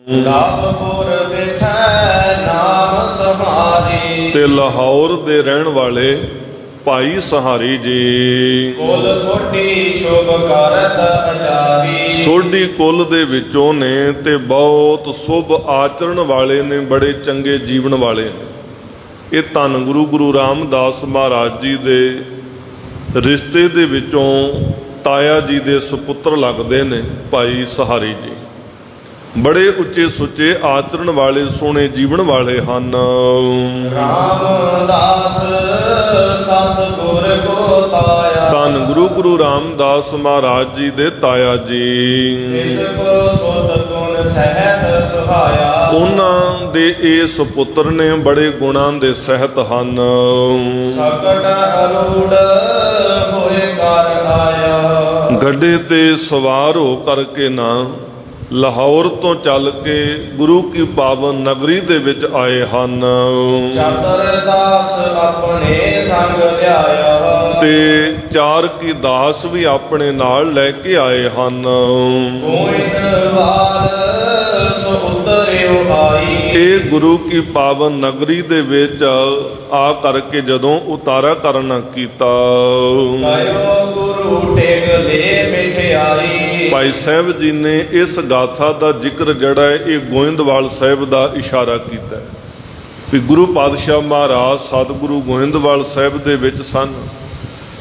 ਲਾਭਪੁਰ ਵਿਖੇ ਨਾਮ ਸਹਾਰੀ। ਤੇ ਲਾਹੌਰ ਦੇ ਰਹਿਣ ਵਾਲੇ ਭਾਈ ਸਹਾਰੀ ਜੀ। ਕੁਲ ਸੋਢੀ ਸ਼ੁਭ ਕਰਤ ਆਚਾਰੀ। ਸੋਢੀ ਕੁਲ ਦੇ ਵਿੱਚੋਂ ਨੇ ਤੇ ਬਹੁਤ ਸ਼ੁਭ ਆਚਰਣ ਵਾਲੇ ਨੇ, ਬੜੇ ਚੰਗੇ ਜੀਵਨ ਵਾਲੇ ਨੇ। ਇਹ ਧੰਨ ਗੁਰੂ ਰਾਮਦਾਸ ਮਹਾਰਾਜ ਜੀ ਦੇ ਰਿਸ਼ਤੇ ਦੇ ਵਿੱਚੋਂ ਤਾਇਆ ਜੀ ਦੇ ਸੁਪੁੱਤਰ ਲੱਗਦੇ ਨੇ ਭਾਈ ਸਹਾਰੀ ਜੀ। ਬੜੇ ਉੱਚੇ ਸੁੱਚੇ ਆਚਰਣ ਵਾਲੇ, ਸੋਹਣੇ ਜੀਵਨ ਵਾਲੇ ਹਨ। ਰਾਮਦਾਸ ਸਤਿਗੁਰ ਕੋ ਤਾਇਆ। ਧੰਨ ਗੁਰੂ ਰਾਮਦਾਸ ਮਹਾਰਾਜ ਜੀ ਦੇ ਤਾਇਆ ਜੀ। ਇਸ ਕੋ ਸੁਧ ਗੁਣ ਸਹਿਤ ਸੁਹਾਇਆ। ਉਹਨਾਂ ਦੇ ਇਹ ਸੁਪੁੱਤਰ ਨੇ, ਬੜੇ ਗੁਣਾਂ ਦੇ ਸਹਿਤ ਹਨ। ਸਕਟ ਅਰੂੜ ਹੋਏ ਕਰ ਆਇਆ। ਗੱਡੇ ਤੇ ਸਵਾਰ ਹੋ ਕਰਕੇ ਨਾ ਲਾਹੌਰ ਤੋਂ ਚੱਲ ਕੇ ਗੁਰੂ ਕੀ ਪਾਵਨ ਨਗਰੀ ਦੇ ਵਿੱਚ ਆਏ ਹਨ। ਚਤੁਰਦਾਸ ਆਪਣੇ ਸੰਗ ਲਿਆਇਆ। ਤੇ ਚਾਰ ਕੀ ਦਾਸ ਵੀ ਆਪਣੇ ਨਾਲ ਲੈ ਕੇ ਆਏ ਹਨ। ਗੋਇੰਦਵਾਲ ਸੋ ਉਤਰਿਓ ਆਈ। ਇਹ ਗੁਰੂ ਕੀ ਪਾਵਨ ਨਗਰੀ ਦੇ ਵਿੱਚ ਆ ਕਰਕੇ ਜਦੋਂ ਉਤਾਰਾ ਕਰਨਾ ਕੀਤਾ, ਗਇਓ ਗੁਰੂ ਟੇਕ ਲੈ ਮਿਠਾਈ। ਭਾਈ ਸਾਹਿਬ ਜੀ ਨੇ ਇਸ ਗਾਥਾ ਦਾ ਜ਼ਿਕਰ ਜਿਹੜਾ ਹੈ ਇਹ ਗੋਇੰਦਵਾਲ ਸਾਹਿਬ ਦਾ ਇਸ਼ਾਰਾ ਕੀਤਾ ਹੈ ਵੀ ਗੁਰੂ ਪਾਤਸ਼ਾਹ ਮਹਾਰਾਜ ਸਤਿਗੁਰੂ ਗੋਇੰਦਵਾਲ ਸਾਹਿਬ ਦੇ ਵਿੱਚ ਸਨ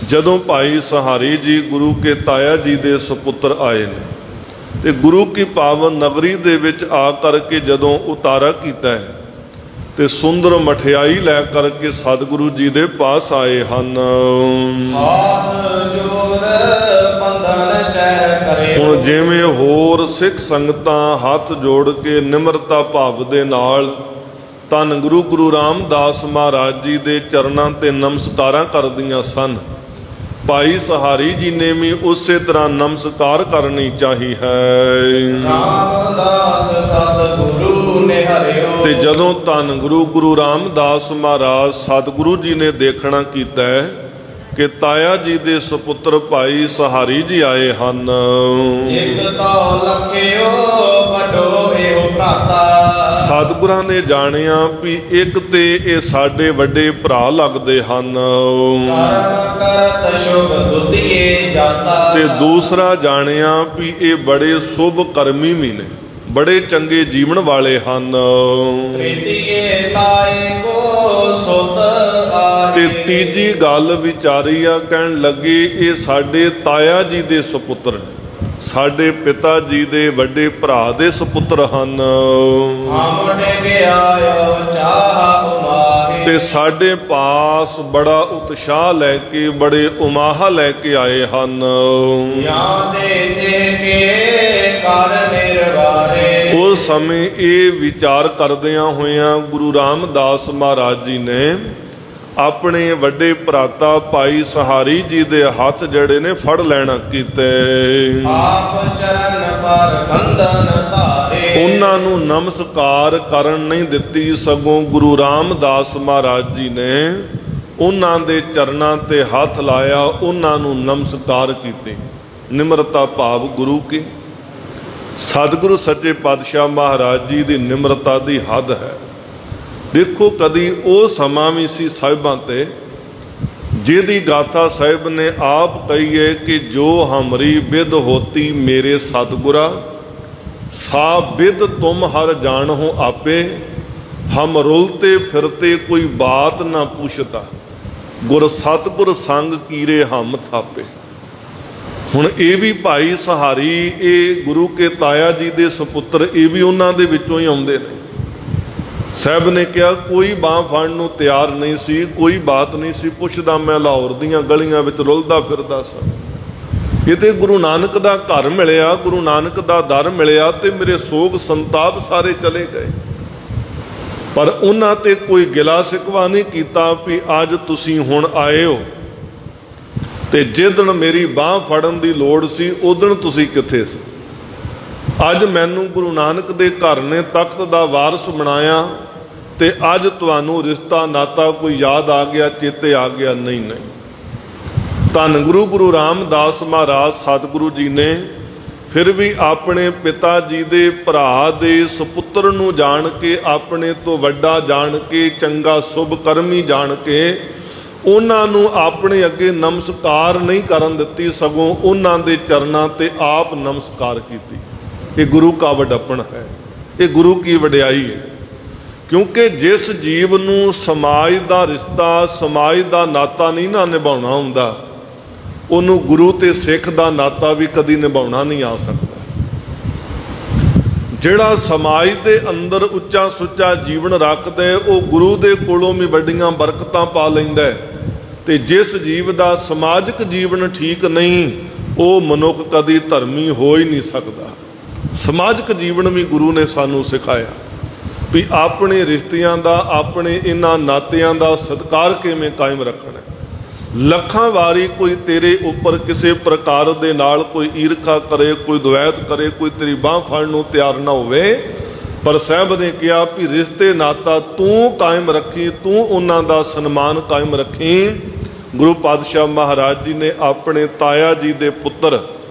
ਜਦੋਂ ਭਾਈ ਸਹਾਰੀ ਜੀ ਗੁਰੂ ਕੇ ਤਾਇਆ ਜੀ ਦੇ ਸੁਪੁੱਤਰ ਆਏ ਨੇ। ਤੇ ਗੁਰੂ ਕੀ ਪਾਵਨ ਨਗਰੀ ਦੇ ਵਿੱਚ ਆ ਕਰਕੇ ਜਦੋਂ ਉਤਾਰਾ ਕੀਤਾ ਹੈ ਤੇ ਸੁੰਦਰ ਮਠਿਆਈ ਲੈ ਕਰਕੇ ਸਤਿਗੁਰੂ ਜੀ ਦੇ ਪਾਸ ਆਏ ਹਨ। ਹਾਥ ਜੋੜ ਬੰਧਨ ਚੈ ਕਰਿਓ। ਹੁਣ ਜਿਵੇਂ ਹੋਰ ਸਿੱਖ ਸੰਗਤਾਂ ਹੱਥ ਜੋੜ ਕੇ ਨਿਮਰਤਾ ਭਾਵ ਦੇ ਨਾਲ ਧੰਨ ਗੁਰੂ ਰਾਮਦਾਸ ਮਹਾਰਾਜ ਜੀ ਦੇ ਚਰਨਾਂ ਤੇ ਨਮਸਕਾਰਾਂ ਕਰਦੀਆਂ ਸਨ, ਭਾਈ ਸਹਾਰੀ ਜੀ ਨੇ ਵੀ ਉਸੇ ਤਰ੍ਹਾਂ ਨਮਸਕਾਰ ਕਰਨੀ ਚਾਹੀ ਹੈ। ਰਾਮਦਾਸ ਸਤਿਗੁਰੂ ਨੇ ਹਰਿਓ। ਤੇ ਜਦੋਂ ਧੰਨ ਗੁਰੂ ਰਾਮਦਾਸ ਮਹਾਰਾਜ ਸਤਿਗੁਰੂ ਜੀ ਨੇ ਦੇਖਣਾ ਕੀਤਾ ਹੈ ਕਿ ਤਾਇਆ ਜੀ ਦੇ ਸੁਪੁੱਤਰ ਭਾਈ ਸਹਾਰੀ ਜੀ ਆਏ ਹਨ। ਇਕ ਤੋ ਲਖਿਓ ਵੱਡੋ ਇਹੋ ਭਰਾਤਾ। ਸਤਿਗੁਰਾਂ ਨੇ ਜਾਣਿਆ ਵੀ ਇੱਕ ਤੇ ਇਹ ਸਾਡੇ ਵੱਡੇ ਭਰਾ ਲੱਗਦੇ ਹਨ ਕਰਮ ਕਰਤ ਸ਼ੁਭ ਦੁਤੀਏ ਜਾਤਾ। ਤੇ ਦੂਸਰਾ ਜਾਣਿਆ ਵੀ ਇਹ ਬੜੇ ਸ਼ੁਭ ਕਰਮੀ ਵੀ ਨੇ, ਬੜੇ ਚੰਗੇ ਜੀਵਨ ਵਾਲੇ ਹਨ। ਤ੍ਰਿਤੀਏ ਤਾਏ ਕੋ ਸੁਤ ਆਏ। ਤੇ ਤੀਜੀ ਗੱਲ ਵਿਚਾਰੀ ਆ, ਕਹਿਣ ਲੱਗੇ ਇਹ ਸਾਡੇ ਤਾਇਆ ਜੀ ਦੇ ਸੁਪੁੱਤਰ ਨੇ, ਸਾਡੇ ਪਿਤਾ ਜੀ ਦੇ ਵੱਡੇ ਭਰਾ ਦੇ ਸੁਪੁੱਤਰ ਹਨ। ਆਮਣੇ ਗਿਆਇਓ ਚਾਹ ਉਮਾਹੇ। ਤੇ ਸਾਡੇ ਪਾਸ ਬੜਾ ਉਤਸ਼ਾਹ ਲੈ ਕੇ, ਬੜੇ ਉਮਾਹਾ ਲੈ ਕੇ ਆਏ ਹਨ। ਜਾਂ ਦੇ ਕੇ ਕਰ ਨਿਰਵਾਰੇ। ਉਸ ਸਮੇਂ ਇਹ ਵਿਚਾਰ ਕਰਦਿਆਂ ਹੋਇਆਂ ਗੁਰੂ ਰਾਮਦਾਸ ਮਹਾਰਾਜ ਜੀ ਨੇ ਆਪਣੇ ਵੱਡੇ ਭਰਾਤਾ ਭਾਈ ਸਹਾਰੀ ਜੀ ਦੇ ਹੱਥ ਜਿਹੜੇ ਨੇ ਫੜ ਲੈਣਾ ਕੀਤੇ। ਆਪ ਚਰਨ ਪਰ ਬੰਧਨ ਧਾਰੇ। ਉਹਨਾਂ ਨੂੰ ਨਮਸਕਾਰ ਕਰਨ ਨਹੀਂ ਦਿੱਤੀ, ਸਗੋਂ ਗੁਰੂ ਰਾਮਦਾਸ ਮਹਾਰਾਜ ਜੀ ਨੇ ਉਹਨਾਂ ਦੇ ਚਰਨਾਂ ਤੇ ਹੱਥ ਲਾਇਆ, ਉਹਨਾਂ ਨੂੰ ਨਮਸਕਾਰ ਕੀਤੇ। ਨਿਮਰਤਾ ਭਾਵ ਗੁਰੂ ਕੀ ਸਤਿਗੁਰੂ ਸੱਚੇ ਪਾਤਸ਼ਾਹ ਮਹਾਰਾਜ ਜੀ ਦੀ ਨਿਮਰਤਾ ਦੀ ਹੱਦ ਹੈ। ਦੇਖੋ ਕਦੀ ਉਹ ਸਮਾਂ ਵੀ ਸੀ ਸਾਹਿਬਾਂ ਤੇ ਜਿਹਦੀ ਗਾਥਾ ਸਾਹਿਬ ਨੇ ਆਪ ਕਹੀਏ ਕਿ ਜੋ ਹਮਰੀ ਬਿਦ ਹੋਤੀ ਮੇਰੇ ਸਤਿਗੁਰਾ ਸਾ ਬਿਦ ਤੁਮ ਹਰ ਜਾਣਹੁ ਆਪੇ ਹਮ ਰੁਲਤੇ ਫਿਰਤੇ ਕੋਈ ਬਾਤ ਨਾ ਪੁੱਛਤਾ ਗੁਰ ਸਤਿਗੁਰ ਸੰਗ ਕੀਰੇ ਹਮ ਥਾਪੇ। ਹੁਣ ਇਹ ਵੀ ਭਾਈ ਸਹਾਰੀ ਇਹ ਗੁਰੂ ਕੇ ਤਾਇਆ ਜੀ ਦੇ ਸੁਪੁੱਤਰ, ਇਹ ਵੀ ਉਹਨਾਂ ਦੇ ਵਿੱਚੋਂ ਹੀ ਆਉਂਦੇ ਨੇ। ਸਾਹਿਬ ਨੇ ਕਿਹਾ ਕੋਈ ਬਾਂਹ ਫੜਨ ਨੂੰ ਤਿਆਰ ਨਹੀਂ ਸੀ, ਕੋਈ ਬਾਤ ਨਹੀਂ ਸੀ ਪੁੱਛਦਾ, ਮੈਂ ਲਾਹੌਰ ਦੀਆਂ ਗਲੀਆਂ ਵਿੱਚ ਰੁਲਦਾ ਫਿਰਦਾ ਸਾਂ। ਇਹ ਤੇ ਗੁਰੂ ਨਾਨਕ ਦਾ ਘਰ ਮਿਲਿਆ, ਗੁਰੂ ਨਾਨਕ ਦਾ ਦਰ ਮਿਲਿਆ ਤੇ ਮੇਰੇ ਸੋਗ ਸੰਤਾਪ ਸਾਰੇ ਚਲੇ ਗਏ। ਪਰ ਉਹਨਾਂ ਤੇ ਕੋਈ ਗਿਲਾ ਸਿਕਵਾ ਨਹੀਂ ਕੀਤਾ ਵੀ ਅੱਜ ਤੁਸੀਂ ਹੁਣ ਆਏ ਹੋ ਤੇ ਜਿੱਦਣ ਮੇਰੀ ਬਾਂਹ ਫੜਨ ਦੀ ਲੋੜ ਸੀ ਉਦਣ ਤੁਸੀਂ ਕਿੱਥੇ ਸੀ। ਅੱਜ ਮੈਨੂੰ ਗੁਰੂ ਨਾਨਕ ਦੇ ਘਰ ਨੇ ਤਖਤ ਦਾ ਵਾਰਸ ਬਣਾਇਆ ਤੇ ਅੱਜ ਤੁਹਾਨੂੰ ਰਿਸ਼ਤਾ ਨਾਤਾ ਕੋਈ ਯਾਦ ਆ ਗਿਆ, ਚੇਤੇ ਆ ਗਿਆ? ਨਹੀਂ। ਧੰਨ ਗੁਰੂ ਰਾਮਦਾਸ ਮਹਾਰਾਜ ਸਤਿਗੁਰੂ ਜੀ ਨੇ ਫਿਰ ਵੀ ਆਪਣੇ ਪਿਤਾ ਜੀ ਦੇ ਭਰਾ ਦੇ ਸੁਪੁੱਤਰ ਨੂੰ ਜਾਣ ਕੇ, ਆਪਣੇ ਤੋਂ ਵੱਡਾ ਜਾਣ ਕੇ, ਚੰਗਾ ਸ਼ੁਭ ਕਰਮੀ ਜਾਣ ਕੇ ਉਹਨਾਂ ਨੂੰ ਆਪਣੇ ਅੱਗੇ ਨਮਸਕਾਰ ਨਹੀਂ ਕਰਨ ਦਿੱਤੀ, ਸਗੋਂ ਉਹਨਾਂ ਦੇ ਚਰਨਾਂ ਤੇ ਆਪ ਨਮਸਕਾਰ ਕੀਤੀ। ਇਹ ਗੁਰੂ ਕਾ ਵਡੱਪਣ ਹੈ, ਇਹ ਗੁਰੂ ਕੀ ਵਡਿਆਈ ਹੈ। ਕਿਉਂਕਿ ਜਿਸ ਜੀਵ ਨੂੰ ਸਮਾਜ ਦਾ ਰਿਸ਼ਤਾ, ਸਮਾਜ ਦਾ ਨਾਤਾ ਨਹੀਂ ਨਾ ਨਿਭਾਉਣਾ ਹੁੰਦਾ, ਉਹਨੂੰ ਗੁਰੂ ਤੇ ਸਿੱਖ ਦਾ ਨਾਤਾ ਵੀ ਕਦੀ ਨਿਭਾਉਣਾ ਨਹੀਂ ਆ ਸਕਦਾ। ਜਿਹੜਾ ਸਮਾਜ ਦੇ ਅੰਦਰ ਉੱਚਾ ਸੁੱਚਾ ਜੀਵਨ ਰੱਖਦਾ ਹੈ, ਉਹ ਗੁਰੂ ਦੇ ਕੋਲੋਂ ਵੀ ਵੱਡੀਆਂ ਬਰਕਤਾਂ ਪਾ ਲੈਂਦਾ ਹੈ। ਤੇ ਜਿਸ ਜੀਵ ਦਾ ਸਮਾਜਿਕ ਜੀਵਨ ਠੀਕ ਨਹੀਂ, ਉਹ ਮਨੁੱਖ ਕਦੀ ਧਰਮੀ ਹੋ ਹੀ ਨਹੀਂ ਸਕਦਾ। ਸਮਾਜਿਕ ਜੀਵਨ ਵੀ ਗੁਰੂ ਨੇ ਸਾਨੂੰ ਸਿਖਾਇਆ ਵੀ ਆਪਣੇ ਰਿਸ਼ਤਿਆਂ ਦਾ, ਆਪਣੇ ਇਹਨਾਂ ਨਾਤਿਆਂ ਦਾ ਸਤਿਕਾਰ ਕਿਵੇਂ ਕਾਇਮ ਰੱਖਣਾ। ਲੱਖਾਂ ਵਾਰੀ ਕੋਈ ਤੇਰੇ ਉੱਪਰ ਕਿਸੇ ਪ੍ਰਕਾਰ ਦੇ ਨਾਲ ਕੋਈ ਈਰਖਾ ਕਰੇ, ਕੋਈ ਦੁਵੈਤ ਕਰੇ, ਕੋਈ ਤੇਰੀ ਬਾਂਹ ਫੜਨ ਨੂੰ ਤਿਆਰ ਨਾ ਹੋਵੇ, ਪਰ ਸਾਹਿਬ ਨੇ ਕਿਹਾ ਵੀ ਰਿਸ਼ਤੇ ਨਾਤਾ ਤੂੰ ਕਾਇਮ ਰੱਖੀ, ਤੂੰ ਉਹਨਾਂ ਦਾ ਸਨਮਾਨ ਕਾਇਮ ਰੱਖੀ। ਗੁਰੂ ਪਾਤਸ਼ਾਹ ਮਹਾਰਾਜ ਜੀ ਨੇ ਆਪਣੇ ਤਾਇਆ ਜੀ ਦੇ ਪੁੱਤਰ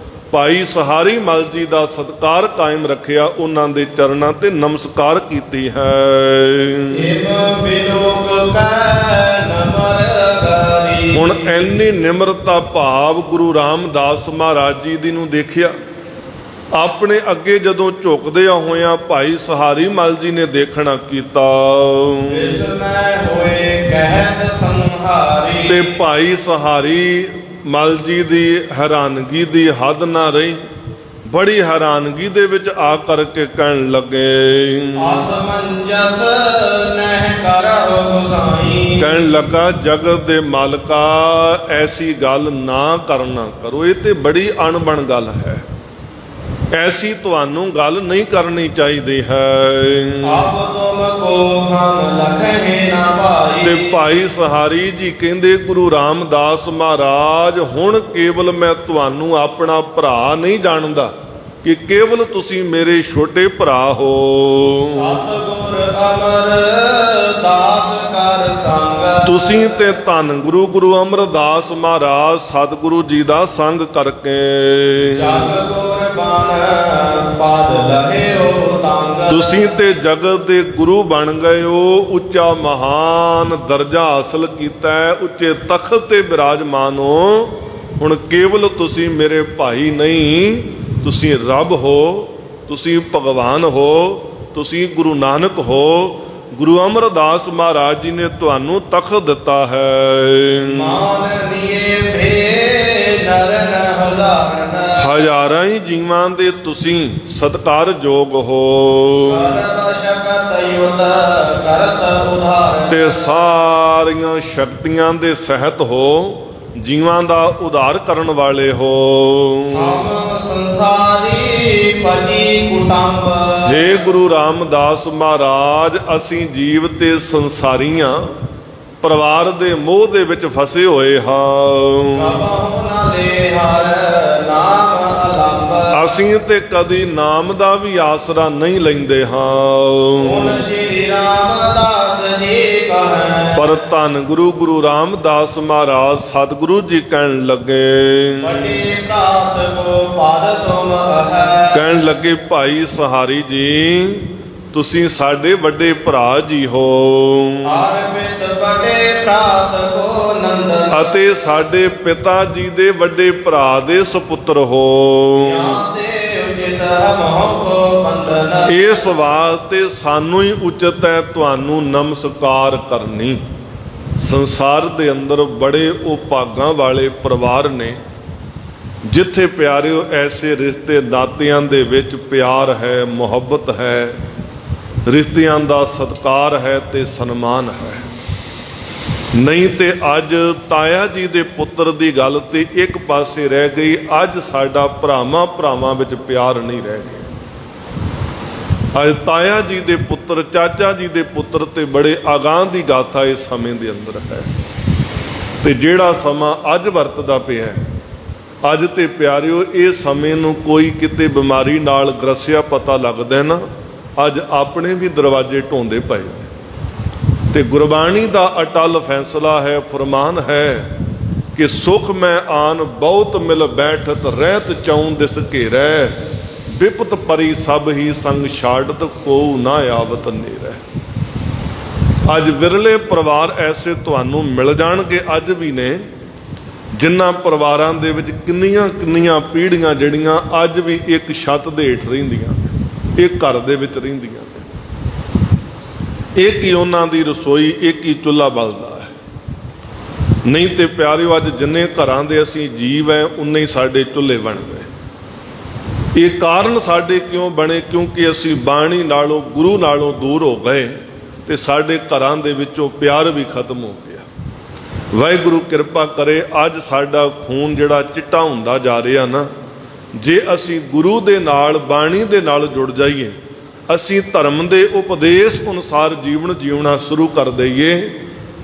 ਭਾਈ ਸਹਾਰੀ ਮਲ ਜੀ ਦਾ ਸਤਿਕਾਰ ਕਾਇਮ ਰੱਖਿਆ, ਉਹਨਾਂ ਦੇ ਚਰਨਾਂ ਤੇ ਨਮਸਕਾਰ ਕੀਤੀ ਹੈ। ਹੁਣ ਐਨੀ ਨਿਮਰਤਾ ਭਾਵ ਗੁਰੂ ਰਾਮਦਾਸ ਮਹਾਰਾਜ ਜੀ ਦੀ ਨੂੰ ਦੇਖਿਆ। ਆਪਣੇ ਅੱਗੇ ਜਦੋਂ ਝੁਕਦਿਆਂ ਹੋਇਆਂ ਭਾਈ ਸਹਾਰੀ ਮਲ ਜੀ ਨੇ ਦੇਖਣਾ ਕੀਤਾ ਤੇ ਭਾਈ ਸਹਾਰੀ ਮਲ ਜੀ ਦੀ ਹੈਰਾਨਗੀ ਦੀ ਹੱਦ ਨਾ ਰਹੀ। ਬੜੀ ਹੈਰਾਨਗੀ ਦੇ ਵਿੱਚ ਆ ਕਰਕੇ ਕਹਿਣ ਲੱਗੇ, ਕਹਿਣ ਲੱਗਾ ਜਗਤ ਦੇ ਮਾਲਕਾ, ਐਸੀ ਗੱਲ ਨਾ ਕਰਨਾ ਕਰੋ, ਇਹ ਤੇ ਬੜੀ ਅਣਬਣ ਗੱਲ ਹੈ, ਐਸੀ ਤੁਹਾਨੂੰ ਗੱਲ ਨਹੀਂ ਕਰਨੀ ਚਾਹੀਦੀ ਹੈ। ਤੇ ਭਾਈ ਸਹਾਰੀ ਜੀ ਕਹਿੰਦੇ, ਗੁਰੂ ਰਾਮਦਾਸ ਮਹਾਰਾਜ, ਹੁਣ ਕੇਵਲ ਮੈਂ ਤੁਹਾਨੂੰ ਆਪਣਾ ਭਰਾ ਨਹੀਂ ਜਾਣਦਾ ਕਿ ਕੇਵਲ ਤੁਸੀਂ ਮੇਰੇ ਛੋਟੇ ਭਰਾ ਹੋ। ਸਤਿਗੁਰ ਅਮਰਦਾਸ ਕਰ ਸੰਗ, ਤੁਸੀਂ ਤੇ ਧੰਨ ਗੁਰੂ ਅਮਰਦਾਸ ਮਹਾਰਾਜ ਸਤਿਗੁਰੂ ਜੀ ਦਾ ਸੰਗ ਕਰਕੇ ਤੁਸੀਂ ਤੇ ਜਗਤ ਦੇ ਗੁਰੂ ਬਣ ਗਏ ਹੋ, ਉੱਚਾ ਮਹਾਨ ਦਰਜਾ ਹਾਸਲ ਕੀਤਾ ਹੈ, ਉੱਚੇ ਤਖਤ ਤੇ ਬਿਰਾਜਮਾਨ ਹੋ। ਹੁਣ ਕੇਵਲ ਤੁਸੀਂ ਮੇਰੇ ਭਾਈ ਨਹੀਂ, ਤੁਸੀਂ ਰੱਬ ਹੋ, ਤੁਸੀਂ ਭਗਵਾਨ ਹੋ, ਤੁਸੀਂ ਗੁਰੂ ਨਾਨਕ ਹੋ। ਗੁਰੂ ਅਮਰਦਾਸ ਮਹਾਰਾਜ ਜੀ ਨੇ ਤੁਹਾਨੂੰ ਤਖਤ ਦਿੱਤਾ ਹੈ। ਹਜ਼ਾਰਾਂ ਹੀ ਜੀਵਾਂ ਦੇ ਤੁਸੀਂ ਸਤਿਕਾਰਯੋਗ ਹੋ ਤੇ ਸਾਰੀਆਂ ਸ਼ਕਤੀਆਂ ਦੇ ਸਹਿਤ ਹੋ, ਜੀਵਾਂ ਦਾ ਉਧਾਰ ਕਰਨ ਵਾਲੇ ਹੋ। ਹੇ ਗੁਰੂ ਰਾਮਦਾਸ ਮਹਾਰਾਜ, ਅਸੀਂ ਜੀਵ ਤੇ ਸੰਸਾਰੀਆਂ ਪਰਿਵਾਰ ਦੇ ਮੋਹ ਦੇ ਵਿੱਚ ਫਸੇ ਹੋਏ ਹਾਂ। ਅਸੀਂ ਤੇ ਕਦੀ ਨਾਮ ਦਾ ਵੀ ਆਸਰਾ ਨਹੀਂ ਲੈਂਦੇ ਹਾਂ। ਪਰ ਧੰਨ ਗੁਰੂ ਰਾਮਦਾਸ ਮਹਾਰਾਜ ਸਤਿਗੁਰੂ ਜੀ ਕਹਿਣ ਲੱਗੇ, ਕਹਿਣ ਲੱਗੇ ਭਾਈ ਸਹਾਰੀ ਜੀ, ਤੁਸੀਂ ਸਾਡੇ ਵੱਡੇ ਭਰਾ ਜੀ ਹੋ ਅਤੇ ਸਾਡੇ ਪਿਤਾ ਜੀ ਦੇ ਵੱਡੇ ਭਰਾ ਦੇ ਸੁਪੁੱਤਰ ਹੋ। ਇਸ ਵਾਸਤੇ ਸਾਨੂੰ ਹੀ ਉਚਿਤ ਹੈ ਤੁਹਾਨੂੰ ਨਮਸਕਾਰ ਕਰਨੀ। ਸੰਸਾਰ ਦੇ ਅੰਦਰ ਬੜੇ ਉਪਾਗਾਂ ਵਾਲੇ ਪਰਿਵਾਰ ਨੇ ਜਿੱਥੇ ਪਿਆਰਿਓ ਐਸੇ ਰਿਸ਼ਤੇ ਨਾਤਿਆਂ ਦੇ ਵਿੱਚ ਪਿਆਰ ਹੈ, ਮੁਹੱਬਤ ਹੈ, ਰਿਸ਼ਤਿਆਂ ਦਾ ਸਤਿਕਾਰ ਹੈ ਤੇ ਸਨਮਾਨ ਹੈ। ਨਹੀਂ ਤੇ ਅੱਜ ਤਾਇਆ ਜੀ ਦੇ ਪੁੱਤਰ ਦੀ ਗੱਲ ਤੇ ਇੱਕ ਪਾਸੇ ਰਹਿ ਗਈ, ਅੱਜ ਸਾਡਾ ਭਰਾਵਾਂ ਵਿੱਚ ਪਿਆਰ ਨਹੀਂ ਰਹਿ ਗਿਆ। ਅੱਜ ਤਾਇਆ ਜੀ ਦੇ ਪੁੱਤਰ, ਚਾਚਾ ਜੀ ਦੇ ਪੁੱਤਰ ਤੇ ਬੜੇ ਅਗਾਂਹ ਦੀ ਗਾਥਾ ਇਸ ਸਮੇਂ ਦੇ ਅੰਦਰ ਹੈ। ਤੇ ਜਿਹੜਾ ਸਮਾਂ ਅੱਜ ਵਰਤਦਾ ਪਿਆ, ਅੱਜ ਤੇ ਪਿਆਰਿਓ ਇਹ ਸਮੇਂ ਨੂੰ ਕੋਈ ਕਿਤੇ ਬਿਮਾਰੀ ਨਾਲ ਗ੍ਰਸਿਆ ਪਤਾ ਲੱਗਦਾ ਨਾ, ਅੱਜ ਆਪਣੇ ਵੀ ਦਰਵਾਜ਼ੇ ਢੋਂਦੇ ਪਏ ਤੇ ਗੁਰਬਾਣੀ ਦਾ ਅਟਲ ਫੈਸਲਾ ਹੈ, ਫਰਮਾਨ ਹੈ ਕਿ ਸੁਖ ਮੈਂ ਆਨ ਬਹੁਤ ਮਿਲ ਬੈਠਤ ਰਹਿਤ ਚੌਂ ਦਿਸ ਘੇਰੈ, ਬਿਪਤ ਪਰੀ ਸਭ ਹੀ ਸੰਗ ਛਾੜਤ ਕੋ ਨਾ ਆਵਤ ਨੇਰੈ। ਅੱਜ ਵਿਰਲੇ ਪਰਿਵਾਰ ਐਸੇ ਤੁਹਾਨੂੰ ਮਿਲ ਜਾਣਗੇ ਅੱਜ ਵੀ ਨੇ, ਜਿਨ੍ਹਾਂ ਪਰਿਵਾਰਾਂ ਦੇ ਵਿੱਚ ਕਿੰਨੀਆਂ ਕਿੰਨੀਆਂ ਪੀੜ੍ਹੀਆਂ ਜਿਹੜੀਆਂ ਅੱਜ ਵੀ ਇੱਕ ਛੱਤ ਦੇ ਹੇਠ ਰਹਿੰਦੀਆਂ ਨੇ, ਇੱਕ ਘਰ ਦੇ ਵਿੱਚ ਰਹਿੰਦੀਆਂ ਨੇ। ਇੱਕ ਹੀ ਉਹਨਾਂ ਦੀ ਰਸੋਈ, ਇੱਕ ਹੀ ਚੁੱਲ੍ਹਾ ਬਲਦਾ ਹੈ। ਨਹੀਂ ਤੇ ਪਿਆਰਿਓ, ਅੱਜ ਜਿੰਨੇ ਘਰਾਂ ਦੇ ਅਸੀਂ ਜੀਵ ਹੈ ਉਨੇ ਹੀ ਸਾਡੇ ਚੁੱਲ੍ਹੇ ਬਣ ਗਏ। ਇਹ ਕਾਰਨ ਸਾਡੇ ਕਿਉਂ ਬਣੇ? ਕਿਉਂਕਿ ਅਸੀਂ ਬਾਣੀ ਨਾਲੋਂ, ਗੁਰੂ ਨਾਲੋਂ ਦੂਰ ਹੋ ਗਏ ਤੇ ਸਾਡੇ ਘਰਾਂ ਦੇ ਵਿੱਚੋਂ ਪਿਆਰ ਵੀ ਖਤਮ ਹੋ ਗਿਆ। ਵਾਹਿਗੁਰੂ ਕਿਰਪਾ ਕਰੇ, ਅੱਜ ਸਾਡਾ ਖੂਨ ਜਿਹੜਾ ਚਿੱਟਾ ਹੁੰਦਾ ਜਾ ਰਿਹਾ ਨਾ, ਜੇ ਅਸੀਂ ਗੁਰੂ ਦੇ ਨਾਲ, ਬਾਣੀ ਦੇ ਨਾਲ ਜੁੜ ਜਾਈਏ, ਅਸੀਂ ਧਰਮ ਦੇ ਉਪਦੇਸ਼ ਅਨੁਸਾਰ ਜੀਵਨ ਜਿਉਣਾ ਸ਼ੁਰੂ ਕਰ ਦਈਏ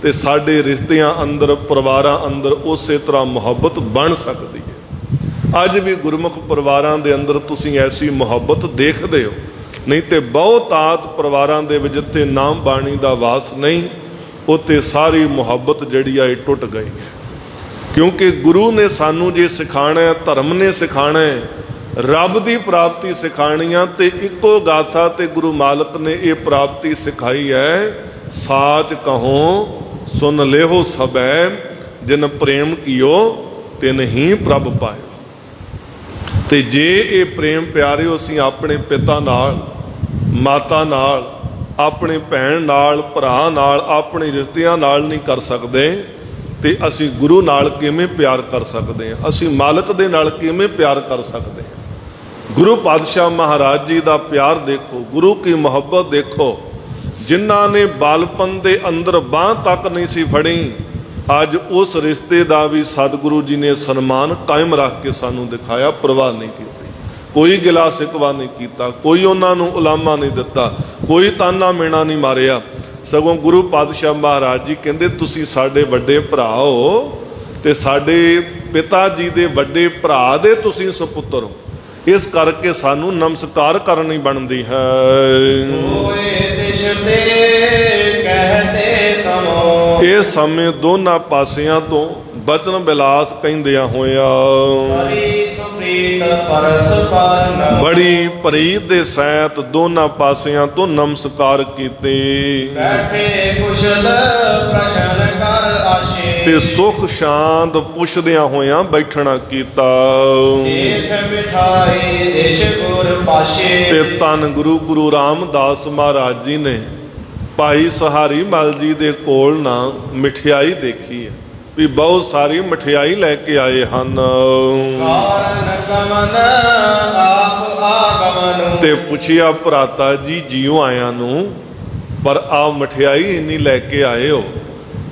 ਤੇ ਸਾਡੇ ਰਿਸ਼ਤਿਆਂ ਅੰਦਰ, ਪਰਿਵਾਰਾਂ ਅੰਦਰ ਉਸੇ ਤਰ੍ਹਾਂ ਮੁਹੱਬਤ ਬਣ ਸਕਦੀ ਹੈ। ਅੱਜ ਵੀ ਗੁਰਮੁਖ ਪਰਿਵਾਰਾਂ ਦੇ ਅੰਦਰ ਤੁਸੀਂ ਐਸੀ ਮੁਹੱਬਤ ਦੇਖਦੇ ਹੋ। ਨਹੀਂ ਤੇ ਬਹੁਤਾਤ ਪਰਿਵਾਰਾਂ ਦੇ ਵਿੱਚ ਜਿੱਥੇ ਨਾਮ ਬਾਣੀ ਦਾ ਵਾਸ ਨਹੀਂ, ਉੱਥੇ ਸਾਰੀ ਮੁਹੱਬਤ ਜਿਹੜੀ ਆ ਇਹ ਟੁੱਟ ਗਈ ਹੈ। ਕਿਉਂਕਿ ਗੁਰੂ ਨੇ ਸਾਨੂੰ ਜੇ ਸਿਖਾਣਾ ਹੈ, ਧਰਮ ਨੇ ਸਿਖਾਣਾ ਹੈ, ਰੱਬ ਦੀ ਪ੍ਰਾਪਤੀ ਸਿਖਾਣੀ ਆ, ਤੇ ਇੱਕੋ ਗਾਥਾ ਤੇ ਗੁਰੂ ਮਾਲਕ ਨੇ ਇਹ ਪ੍ਰਾਪਤੀ ਸਿਖਾਈ ਹੈ, ਸਾਚ ਕਹੋ ਸੁਨ ਲਿਓ ਸਭੈ, ਜਿਨ ਪ੍ਰੇਮ ਕੀਓ ਤਿਨ ਹੀ ਪ੍ਰਭ ਪਾਇਓ। ਤੇ ਜੇ ਇਹ ਪ੍ਰੇਮ ਪਿਆਰਿਓ ਅਸੀਂ ਆਪਣੇ ਪਿਤਾ ਨਾਲ, ਮਾਤਾ ਨਾਲ, ਆਪਣੇ ਭੈਣ ਨਾਲ, ਭਰਾ ਨਾਲ, ਆਪਣੇ ਰਿਸ਼ਤਿਆਂ ਨਾਲ ਨਹੀਂ ਕਰ ਸਕਦੇ ਤੇ ਅਸੀਂ ਗੁਰੂ ਨਾਲ ਕਿਵੇਂ ਪਿਆਰ ਕਰ ਸਕਦੇ ਹਾਂ? ਅਸੀਂ ਮਾਲਕ ਦੇ ਨਾਲ ਕਿਵੇਂ ਪਿਆਰ ਕਰ ਸਕਦੇ ਹਾਂ? ਗੁਰੂ ਪਾਤਸ਼ਾਹ ਮਹਾਰਾਜ ਜੀ ਦਾ ਪਿਆਰ ਦੇਖੋ, ਗੁਰੂ ਕੀ ਮੁਹੱਬਤ ਦੇਖੋ। ਜਿਨ੍ਹਾਂ ਨੇ ਬਾਲਪਨ ਦੇ ਅੰਦਰ ਬਾਂਹ ਤੱਕ ਨਹੀਂ ਸੀ ਫੜੀ, ਅੱਜ ਉਸ ਰਿਸ਼ਤੇ ਦਾ ਵੀ ਸਤਿਗੁਰੂ ਜੀ ਨੇ ਸਨਮਾਨ ਕਾਇਮ ਰੱਖ ਕੇ ਸਾਨੂੰ ਦਿਖਾਇਆ। ਪਰਵਾਹ ਨਹੀਂ ਕੀਤੀ, ਕੋਈ ਗਿਲਾ ਸਿਕਵਾ ਨਹੀਂ ਕੀਤਾ, ਕੋਈ ਉਹਨਾਂ ਨੂੰ ਉਲਾਮਾ ਨਹੀਂ ਦਿੱਤਾ, ਕੋਈ ਤਾਨਾ ਮੇਣਾ ਨਹੀਂ ਮਾਰਿਆ। ਸਗੋਂ ਗੁਰੂ ਪਾਤਸ਼ਾਹ ਮਹਾਰਾਜ ਜੀ ਕਹਿੰਦੇ ਤੁਸੀਂ ਸਾਡੇ ਵੱਡੇ ਭਰਾ ਹੋ ਤੇ ਸਾਡੇ ਪਿਤਾ ਜੀ ਦੇ ਵੱਡੇ ਭਰਾ ਦੇ ਤੁਸੀਂ ਸੁਪੁੱਤਰ ਹੋ, ਇਸ ਕਰਕੇ ਸਾਨੂੰ ਨਮਸਕਾਰ ਕਰਨੀ ਬਣਦੀ ਹੈ। ਇਸ ਸਮੇਂ ਦੋਨਾਂ ਪਾਸਿਆਂ ਤੋਂ ਬਚਨ ਬਿਲਾਸ ਕਹਿੰਦਿਆਂ ਹੋਇਆ, ਬੜੀ ਪ੍ਰੀਤ ਦੇ ਸਹਿਤ ਦੋਨਾਂ ਪਾਸਿਆਂ ਤੋਂ ਨਮਸਕਾਰ ਕੀਤੇ ਤੇ ਸੁਖ ਸ਼ਾਂਤ ਪੁੱਛਦਿਆਂ ਹੋਇਆਂ ਬੈਠਣਾ ਕੀਤਾ। ਤੇ ਧੰਨ ਗੁਰੂ ਰਾਮਦਾਸ ਮਹਾਰਾਜ ਜੀ ਨੇ ਭਾਈ ਸਹਾਰੀ ਮਲ ਜੀ ਦੇ ਕੋਲ ਨਾ ਮਠਿਆਈ ਦੇਖੀ ਹੈ ਵੀ ਬਹੁਤ ਸਾਰੀ ਮਠਿਆਈ ਲੈ ਕੇ ਆਏ ਹਨ। ਤੇ ਪੁੱਛਿਆ ਭਰਾਤਾ ਜੀ ਜਿਉ ਆਇਆਂ ਨੂੰ, ਪਰ ਆ ਮਠਿਆਈ ਇੰਨੀ ਲੈ ਕੇ ਆਏ ਹੋ,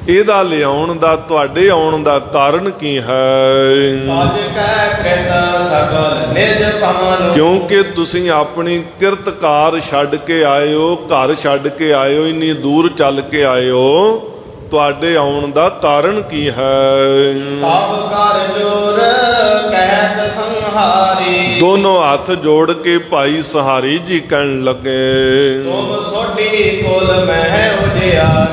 ਇਹਦਾ ਲਿਆਉਣ ਦਾ, ਤੁਹਾਡੇ ਆਉਣ ਦਾ ਕਾਰਨ ਕੀ ਹੈ? ਕਿਉਂਕਿ ਤੁਸੀਂ ਆਪਣੀ ਕਿਰਤਕਾਰ ਛੱਡ ਕੇ ਆਏ ਹੋ, ਘਰ ਛੱਡ ਕੇ ਆਏ ਹੋ, ਇੰਨੀ ਦੂਰ ਚੱਲ ਕੇ ਆਏ ਹੋ, ਤੁਹਾਡੇ ਆਉਣ ਦਾ ਕਾਰਨ ਕੀ ਹੈ? ਦੋਨੋਂ ਹੱਥ ਜੋੜ ਕੇ ਭਾਈ ਸਹਾਰੀ ਜੀ ਕਹਿਣ ਲੱਗੇ,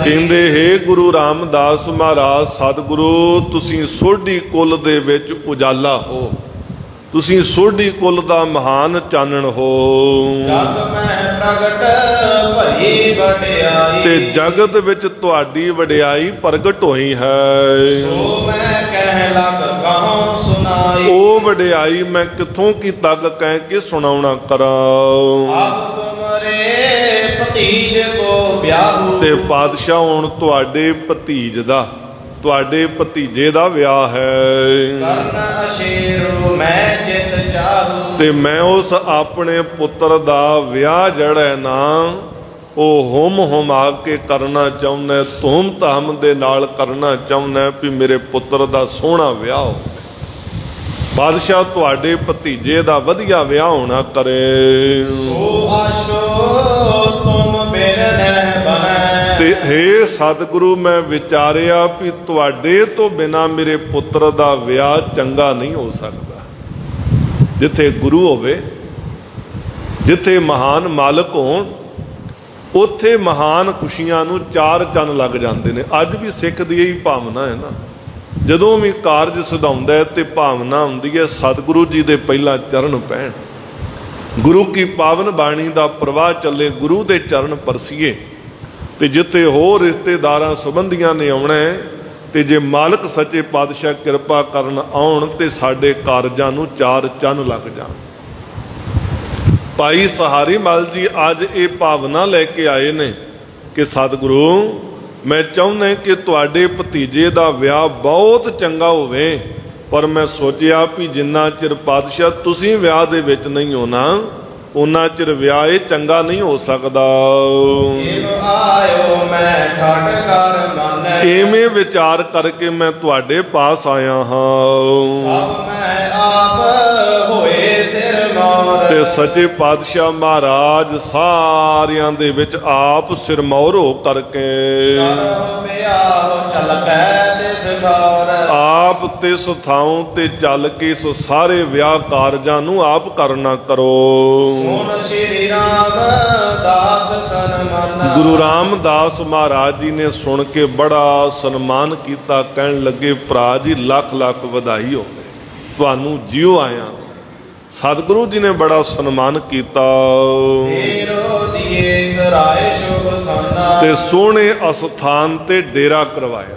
ਕਹਿੰਦੇ ਹੇ ਗੁਰੂ ਰਾਮਦਾਸ ਮਹਾਰਾਜ ਸਤਿਗੁਰੂ, ਤੁਸੀਂ ਸੋਢੀ ਕੁਲ ਦੇ ਵਿੱਚ ਉਜਾਲਾ ਹੋ, ਤੁਸੀਂ ਸੋਢੀ ਕੁਲ ਦਾ ਮਹਾਨ ਚਾਨਣ ਹੋ। ਤੇ ਜਗਤ ਵਿੱਚ ਤੁਹਾਡੀ ਵਡਿਆਈ ਪ੍ਰਗਟ ਹੋਈ ਹੈ। ਉਹ ਵਡਿਆਈ ਮੈਂ ਕਿੱਥੋਂ ਕੀ ਤੱਕ ਕਹਿ ਕੇ ਸੁਣਾਉਣਾ ਕਰਾਂ। ਤੇ ਪਾਤਸ਼ਾਹ ਹੁਣ ਤੁਹਾਡੇ ਭਤੀਜ ਦਾ, ਤੁਹਾਡੇ ਭਤੀਜੇ ਦਾ ਵਿਆਹ ਹੈ ਤੇ ਮੈਂ ਉਸ ਆਪਣੇ ਪੁੱਤਰ ਦਾ ਵਿਆਹ ਜਿਹੜਾ ਨਾ ਉਹ ਹੁਮ ਹੁਮਾ ਕੇ ਕਰਨਾ ਚਾਹੁੰਦਾ, ਧੂਮ ਧਾਮ ਦੇ ਨਾਲ ਕਰਨਾ ਚਾਹੁੰਦਾ ਵੀ ਮੇਰੇ ਪੁੱਤਰ ਦਾ ਸੋਹਣਾ ਵਿਆਹ ਹੋ। ਬਾਦਸ਼ਾਹ ਤੁਹਾਡੇ ਭਤੀਜੇ ਦਾ ਵਧੀਆ ਵਿਆਹ ਹੋਣਾ ਕਰੇ। ਤੇ ਹੇ ਸਤਿਗੁਰੂ, ਮੈਂ ਵਿਚਾਰਿਆ ਵੀ ਤੁਹਾਡੇ ਤੋਂ ਬਿਨਾ ਮੇਰੇ ਪੁੱਤਰ ਦਾ ਵਿਆਹ ਚੰਗਾ ਨਹੀਂ ਹੋ ਸਕਦਾ। ਜਿੱਥੇ ਗੁਰੂ ਹੋਵੇ, ਜਿੱਥੇ ਮਹਾਨ ਮਾਲਕ ਹੋਣ, ਉੱਥੇ ਮਹਾਨ ਖੁਸ਼ੀਆਂ ਨੂੰ ਚਾਰ ਚੰਨ ਲੱਗ ਜਾਂਦੇ ਨੇ। ਅੱਜ ਵੀ ਸਿੱਖ ਦੀ ਇਹੀ ਭਾਵਨਾ ਹੈ ਨਾ, ਜਦੋਂ ਵੀ ਕਾਰਜ ਸਦਾਉਂਦਾ ਤੇ ਭਾਵਨਾ ਹੁੰਦੀ ਹੈ ਸਤਿਗੁਰੂ ਜੀ ਦੇ ਪਹਿਲਾਂ ਚਰਨ ਪੈਣ। ਗੁਰੂ ਕੀ ਪਾਵਨ ਬਾਣੀ ਦਾ ਪ੍ਰਵਾਹ ਚੱਲੇ, ਗੁਰੂ ਦੇ ਚਰਨ ਪਰਸੀਏ। ਤੇ ਜਿੱਥੇ ਹੋਰ ਰਿਸ਼ਤੇਦਾਰਾਂ ਸੰਬੰਧੀਆਂ ਨੇ ਆਉਣਾ ਹੈ, ਤੇ ਜੇ ਮਾਲਕ ਸੱਚੇ ਪਾਤਸ਼ਾਹ ਕਿਰਪਾ ਕਰਨ ਆਉਣ ਤੇ ਸਾਡੇ ਕਾਰਜਾਂ ਨੂੰ ਚਾਰ ਚੰਨ ਲੱਗ ਜਾਣ। ਭਾਈ ਸਹਾਰੀ ਮਲ ਜੀ ਅੱਜ ਇਹ ਭਾਵਨਾ ਲੈ ਕੇ ਆਏ ਨੇ ਕਿ ਸਤਿਗੁਰੂ, ਮੈਂ ਚਾਹੁੰਦਾ ਕਿ ਤੁਹਾਡੇ ਭਤੀਜੇ ਦਾ ਵਿਆਹ ਬਹੁਤ ਚੰਗਾ ਹੋਵੇ, ਪਰ ਮੈਂ ਸੋਚਿਆ ਵੀ ਜਿੰਨਾ ਚਿਰ ਪਾਤਸ਼ਾਹ ਤੁਸੀਂ ਵਿਆਹ ਦੇ ਵਿੱਚ ਨਹੀਂ ਹੋਣਾ, ਉਹਨਾਂ ਚਿਰ ਵਿਆਹ ਇਹ ਚੰਗਾ ਨਹੀਂ ਹੋ ਸਕਦਾ। ਆਇਓ ਮੈਂ ਠੱਠ ਕਰ ਮੰਨੈ, ਇਵੇਂ ਵਿਚਾਰ ਕਰਕੇ ਮੈਂ ਤੁਹਾਡੇ ਪਾਸ ਆਇਆ ਹਾਂ। ਸਭ ਮੈਂ ਆਪ ਹੋਏ ਸਿਰ ਮੌਰ, ਤੇ ਸੱਚੇ ਪਾਤਸ਼ਾਹ ਮਹਾਰਾਜ ਸਾਰਿਆਂ ਦੇ ਵਿੱਚ ਆਪ ਸਿਰਮੌਰ ਹੋ ਕਰਕੇ ਕਰੋ ਵਿਆਹ ਚਲਕੈ ਤਿਸ ਘਰ, ਆਪ ਤਿਸ ਥਾਂ ਤੇ ਚੱਲ ਕੇ ਇਸ ਸਾਰੇ ਵਿਆਹ ਕਾਰਜਾਂ ਨੂੰ ਆਪ ਕਰਨਾ ਕਰੋ। ਸੁਣ ਸ਼੍ਰੀ ਰਾਮਦਾਸ ਸਨਮਨ, ਗੁਰੂ ਰਾਮਦਾਸ ਮਹਾਰਾਜ ਜੀ ਨੇ ਸੁਣ ਕੇ ਬੜਾ ਸਨਮਾਨ ਕੀਤਾ, ਕਹਿਣ ਲੱਗੇ ਭਰਾ ਜੀ ਲੱਖ ਲੱਖ ਵਧਾਈ ਹੋਵੇ, ਤੁਹਾਨੂੰ ਜਿਉ ਆਇਆ। ਸਤਿਗੁਰੂ ਜੀ ਨੇ ਬੜਾ ਸਨਮਾਨ ਕੀਤਾ ਏਰੋ ਦੀਏ ਕਰਾਏ ਸ਼ੁਭ ਖਾਨਾ, ਤੇ ਸੋਹਣੇ ਅਸਥਾਨ ਤੇ ਡੇਰਾ ਕਰਵਾਇਆ।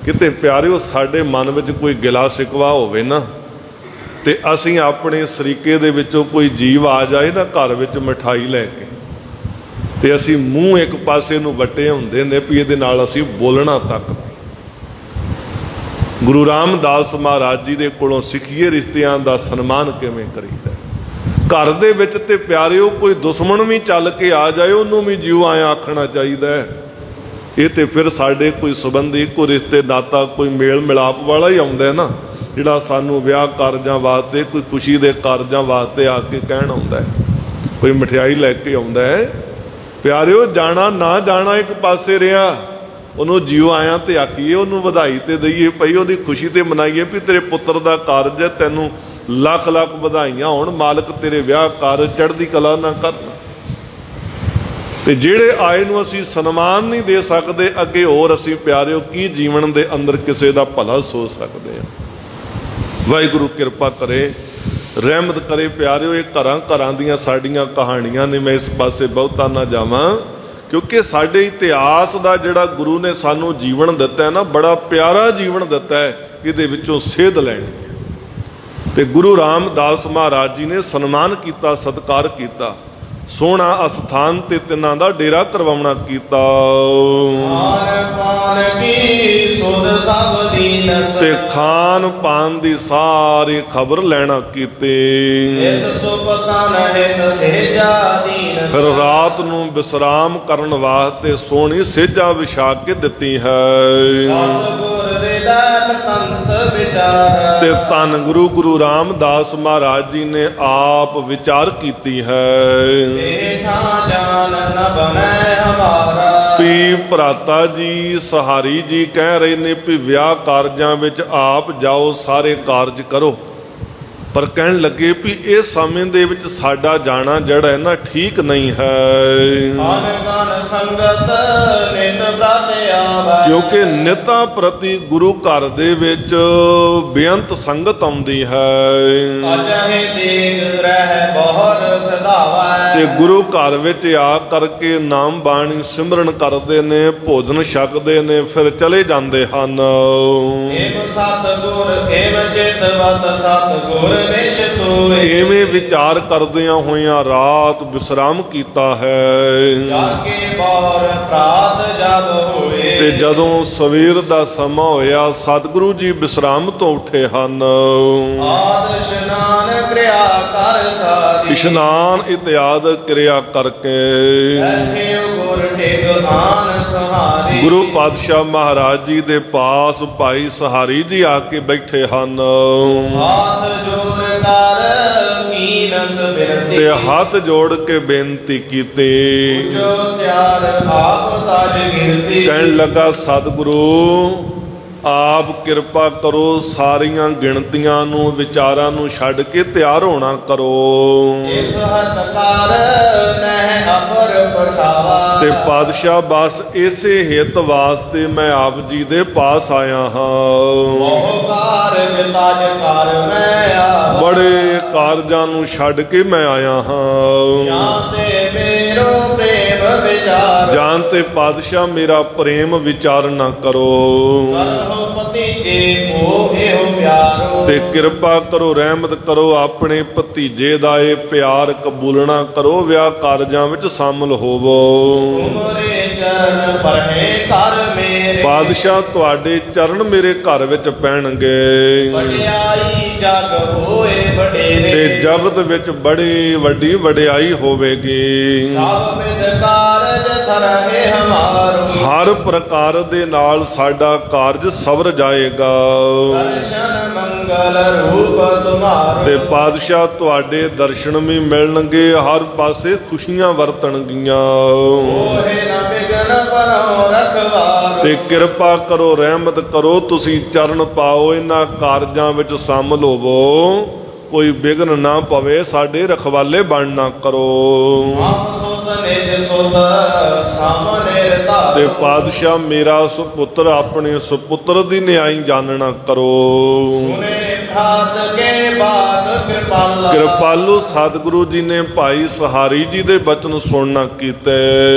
ਕਿਤੇ ਪਿਆਰਿਓ ਸਾਡੇ ਮਨ ਵਿੱਚ ਕੋਈ ਗਿਲਾ ਸਿਕਵਾ ਹੋਵੇ ਨਾ, ਤੇ ਅਸੀਂ ਆਪਣੇ ਸਰੀਕੇ ਦੇ ਵਿੱਚੋਂ ਕੋਈ ਜੀਵ ਆ ਜਾਏ ਨਾ ਘਰ ਵਿੱਚ ਮਠਾਈ ਲੈ ਕੇ, ਤੇ ਅਸੀਂ ਮੂੰਹ ਇੱਕ ਪਾਸੇ ਨੂੰ ਵੱਟੇ ਹੁੰਦੇ ਨੇ ਵੀ ਇਹਦੇ ਨਾਲ ਅਸੀਂ ਬੋਲਣਾ ਤੱਕ ਨਹੀਂ। ਗੁਰੂ ਰਾਮਦਾਸ ਮਹਾਰਾਜ ਜੀ ਦੇ ਕੋਲੋਂ ਸਿੱਖੀਏ ਰਿਸ਼ਤਿਆਂ ਦਾ ਸਨਮਾਨ ਕਿਵੇਂ ਕਰੀਦਾ। ਘਰ ਦੇ ਵਿੱਚ ਤੇ ਪਿਆਰਿਓ ਕੋਈ ਦੁਸ਼ਮਣ ਵੀ ਚੱਲ ਕੇ ਆ ਜਾਏ, ਉਹਨੂੰ ਵੀ ਜਿਉ ਆਇਆ ਆਖਣਾ ਚਾਹੀਦਾ ਹੈ। ਇਹ ਤੇ ਫਿਰ ਸਾਡੇ ਕੋਈ ਸੰਬੰਧੀ, ਕੋਈ ਰਿਸ਼ਤੇ ਨਾਤਾ, ਕੋਈ ਮੇਲ ਮਿਲਾਪ ਵਾਲਾ ਹੀ ਆਉਂਦਾ ਹੈ ਨਾ, ਜਿਹੜਾ ਸਾਨੂੰ ਵਿਆਹ ਕਾਰਜਾਂ ਵਾਸਤੇ, ਕੋਈ ਖੁਸ਼ੀ ਦੇ ਕਾਰਜਾਂ ਵਾਸਤੇ ਆ ਕੇ ਕਹਿਣ ਆਉਂਦਾ ਹੈ, ਕੋਈ ਮਠਿਆਈ ਲੈ ਕੇ ਆਉਂਦਾ ਹੈ। ਪਿਆਰਿਓ ਜਾਣਾ ਨਾ ਜਾਣਾ ਇੱਕ ਪਾਸੇ ਰਿਹਾ, ਉਹਨੂੰ ਜਿਉ ਆਇਆ ਤੇ ਆਖੀਏ, ਉਹਨੂੰ ਵਧਾਈ ਤੇ ਦਈਏ, ਪਈ ਉਹਦੀ ਖੁਸ਼ੀ ਤੇ ਮਨਾਈਏ ਵੀ ਤੇਰੇ ਪੁੱਤਰ ਦਾ ਕਾਰਜ ਹੈ, ਤੈਨੂੰ ਲੱਖ ਲੱਖ ਵਧਾਈਆਂ ਹੋਣ, ਮਾਲਕ ਤੇਰੇ ਵਿਆਹ ਕਾਰਜ ਚੜ੍ਹਦੀ ਕਲਾ ਨਾ ਕਰਨ। ਤੇ ਜਿਹੜੇ ਆਏ ਨੂੰ ਅਸੀਂ ਸਨਮਾਨ ਨਹੀਂ ਦੇ ਸਕਦੇ, ਅੱਗੇ ਹੋਰ ਅਸੀਂ ਪਿਆਰਿਓ ਕੀ ਜੀਵਨ ਦੇ ਅੰਦਰ ਕਿਸੇ ਦਾ ਭਲਾ ਸੋਚ ਸਕਦੇ ਹਾਂ। ਵਾਹਿਗੁਰੂ ਕਿਰਪਾ ਕਰੇ, ਰਹਿਮਤ ਕਰੇ। ਪਿਆਰਿਓ ਇਹ ਘਰਾਂ ਘਰਾਂ ਦੀਆਂ ਸਾਡੀਆਂ ਕਹਾਣੀਆਂ ਨੇ, ਮੈਂ ਇਸ ਪਾਸੇ ਬਹੁਤਾ ਨਾ ਜਾਵਾਂ, ਕਿਉਂਕਿ ਸਾਡੇ ਇਤਿਹਾਸ ਦਾ ਜਿਹੜਾ ਗੁਰੂ ਨੇ ਸਾਨੂੰ ਜੀਵਨ ਦਿੱਤਾ ਹੈ ਨਾ, ਬੜਾ ਪਿਆਰਾ ਜੀਵਨ ਦਿੱਤਾ ਹੈ, ਇਹਦੇ ਵਿੱਚੋਂ ਸੇਧ ਲੈਣੀ ਹੈ। ਤੇ ਗੁਰੂ ਰਾਮਦਾਸ ਮਹਾਰਾਜ ਜੀ ਨੇ ਸਨਮਾਨ ਕੀਤਾ, ਸਤਿਕਾਰ ਕੀਤਾ, ਸੋਹਣਾ ਅਸਥਾਨ ਤੇ ਤਿੰਨਾਂ ਦਾ ਡੇਰਾ ਕਰਵਾਉਣਾ ਕੀਤਾ। ਤੇ ਖਾਨ ਪਾਨ ਦੀ ਸਾਰੀ ਖਬਰ ਲੈਣਾ ਕੀਤੀ। ਫਿਰ ਰਾਤ ਨੂੰ ਵਿਸਰਾਮ ਕਰਨ ਵਾਸਤੇ ਸੋਹਣੀ ਸੇਜਾ ਵਿਛਾ ਕੇ ਦਿੱਤੀ ਹੈ। ਤੇ ਧੰਨ ਗੁਰੂ ਰਾਮਦਾਸ ਮਹਾਰਾਜ ਜੀ ਨੇ ਆਪ ਵਿਚਾਰ ਕੀਤੀ ਹੈ। ਪੀ ਭਰਾਤਾ ਜੀ ਸਹਾਰੀ ਜੀ ਕਹਿ ਰਹੇ ਨੇ ਵੀ ਵਿਆਹ ਕਾਰਜਾਂ ਵਿੱਚ ਆਪ ਜਾਓ, ਸਾਰੇ ਕਾਰਜ ਕਰੋ, ਪਰ ਕਹਿਣ ਲੱਗੇ ਵੀ ਇਹ ਸਮੇਂ ਦੇ ਵਿੱਚ ਸਾਡਾ ਜਾਣਾ ਜਿਹੜਾ ਹੈ ਨਾ ਠੀਕ ਨਹੀਂ ਹੈ, ਕਿਉਂਕਿ ਨਿਤਾ ਪ੍ਰਤੀ ਗੁਰੂ ਘਰ ਦੇ ਵਿੱਚ ਬੇਅੰਤ ਸੰਗਤ ਆਉਂਦੀ ਹੈ। ਤੇ ਗੁਰੂ ਘਰ ਵਿੱਚ ਆ ਕਰਕੇ ਨਾਮ ਬਾਣੀ ਸਿਮਰਨ ਕਰਦੇ ਨੇ, ਭੋਜਨ ਛਕਦੇ ਨੇ, ਫਿਰ ਚਲੇ ਜਾਂਦੇ ਹਨ। ਇਵੇਂ ਵਿਚਾਰ ਕਰਦਿਆਂ ਹੋਇਆਂ ਰਾਤ ਵਿਸਰਾਮ ਕੀਤਾ ਹੈ। ਤੇ ਜਦੋਂ ਸਵੇਰ ਦਾ ਸਮਾਂ ਹੋਇਆ, ਸਤਿਗੁਰੂ ਜੀ ਵਿਸਰਾਮ ਤੋਂ ਉੱਠੇ ਹਨ। ਇਸ਼ਨਾਨ ਇਤਿਆਦ ਕਿਰਿਆ ਕਰਕੇ ਗੁਰੂ ਪਾਤਸ਼ਾਹ ਮਹਾਰਾਜ ਜੀ ਦੇ ਪਾਸ ਭਾਈ ਸਹਾਰੀ ਜੀ ਆ ਕੇ ਬੈਠੇ ਹਨ। ਤੇ ਹੱਥ ਜੋੜ ਕੇ ਬੇਨਤੀ ਕੀਤੀ। ਕਹਿਣ ਲੱਗਾ, ਸਤਿਗੁਰੂ ਆਪ ਕਿਰਪਾ ਕਰੋ, ਸਾਰੀਆਂ ਗਿਣਤੀਆਂ ਨੂੰ ਵਿਚਾਰਾਂ ਨੂੰ ਛੱਡ ਕੇ ਤਿਆਰ ਹੋਣਾ ਕਰੋ। ਇਸ ਹਤਕਾਰ ਨਹਿ ਅਪਰ ਪਠਾਵਾ। ਤੇ ਪਾਤਸ਼ਾਹ ਬਸ ਇਸੇ ਹਿੱਤ ਵਾਸਤੇ ਮੈਂ ਆਪ ਜੀ ਦੇ ਪਾਸ ਆਇਆ ਹਾਂ। ਮੋਹ ਕਾਰਜ ਤਜ ਕਰ ਮੈਂ ਆਵਾ। ਬੜੇ ਕਾਰਜਾਂ ਨੂੰ ਛੱਡ ਕੇ ਮੈਂ ਆਇਆ ਹਾਂ। ਜਾਂ ਤੇ ਮੇਰੋ ਪ੍ਰੇਮ ਵਿਚਾਰ। ਜਾਂ ਤੇ ਪਾਤਸ਼ਾਹ ਮੇਰਾ ਪ੍ਰੇਮ ਵਿਚਾਰ ਨਾ ਕਰੋ। ਕਰਹੁ ਭਤੀਜੇ ਕੋ ਇਹੋ ਪਿਆਰੋ। ਤੇ ਕਿਰਪਾ ਕਰੋ, ਰਹਿਮਤ ਕਰੋ, ਆਪਣੇ ਭਤੀਜੇ ਦਾ ਇਹ ਪਿਆਰ ਕਬੂਲਣਾ ਕਰੋ, ਵਿਆਹ ਕਾਰਜਾਂ ਵਿੱਚ ਸ਼ਾਮਲ ਹੋਵੋ। ਤੁਮਰੇ ਚਰਨ ਪਰਹੇ ਕਰ ਮੇਰੇ। ਪਾਤਸ਼ਾਹ ਤੁਹਾਡੇ ਚਰਨ ਮੇਰੇ ਘਰ ਵਿੱਚ ਪੈਣਗੇ। ਵਡਿਆਈ ਜਗ ਹੋਏ ਵਡੇਰੇ। ਤੇ ਜਗਤ ਵਿੱਚ ਬੜੀ ਵੱਡੀ ਵਡਿਆਈ ਹੋਵੇਗੀ। ਸਭ ਵਿਦ ਕਾਰਜ ਸਰਹਿ ਹਮਾਰੋ। ਹਰ ਪ੍ਰਕਾਰ ਦੇ ਨਾਲ ਸਾਡਾ ਕਾਰਜ ਸਵਰ ਜਾਏਗਾ। ਦਰਸ਼ਨ ਮੰਗਲ ਰੂਪ ਤੁਮਾਰੋ। ਤੇ ਪਾਤਸ਼ਾਹ ਤੁਹਾਡੇ ਦਰਸ਼ਨ ਵੀ ਮਿਲਣਗੇ, ਹਰ ਪਾਸੇ ਖੁਸ਼ੀਆਂ ਵਰਤਣਗੀਆਂ। ਹੋਏ ਨ ਬਿਗਨ ਪਰੋ ਰਖਵਾਰੋ। ਤੇ ਕਿਰਪਾ ਕਰੋ, ਰਹਿਮਤ ਕਰੋ, ਤੁਸੀਂ ਚਰਨ ਪਾਓ, ਇਹਨਾਂ ਕਾਰਜਾਂ ਵਿੱਚ ਸ਼ਾਮਲ ਹੋਵੋ, ਕੋਈ ਵਿਘਨ ਨਾ ਪਵੇ, ਸਾਡੇ ਰਖਵਾਲੇ ਬਣਨਾ ਕਰੋ। ਆਪ ਸੁਤ ਨਿਜ ਸੁਤ ਸਾਮਨੇ ਰਤਾ। ਤੇ ਪਾਤਸ਼ਾਹ ਮੇਰਾ ਸੁਪੁੱਤਰ ਆਪਣੇ ਸੁਪੁੱਤਰ ਦੀ ਨਿਆਈ ਜਾਣਨਾ ਕਰੋ। ਸੁਨੇ ਭਾਤ ਕੇ ਬਾਤ ਕਿਰਪਾਲਾ। ਕਿਰਪਾਲੂ ਸਤਿਗੁਰੂ ਜੀ ਨੇ ਭਾਈ ਸਹਾਰੀ ਜੀ ਦੇ ਬਚਨ ਸੁਣਨਾ ਕੀਤੇ।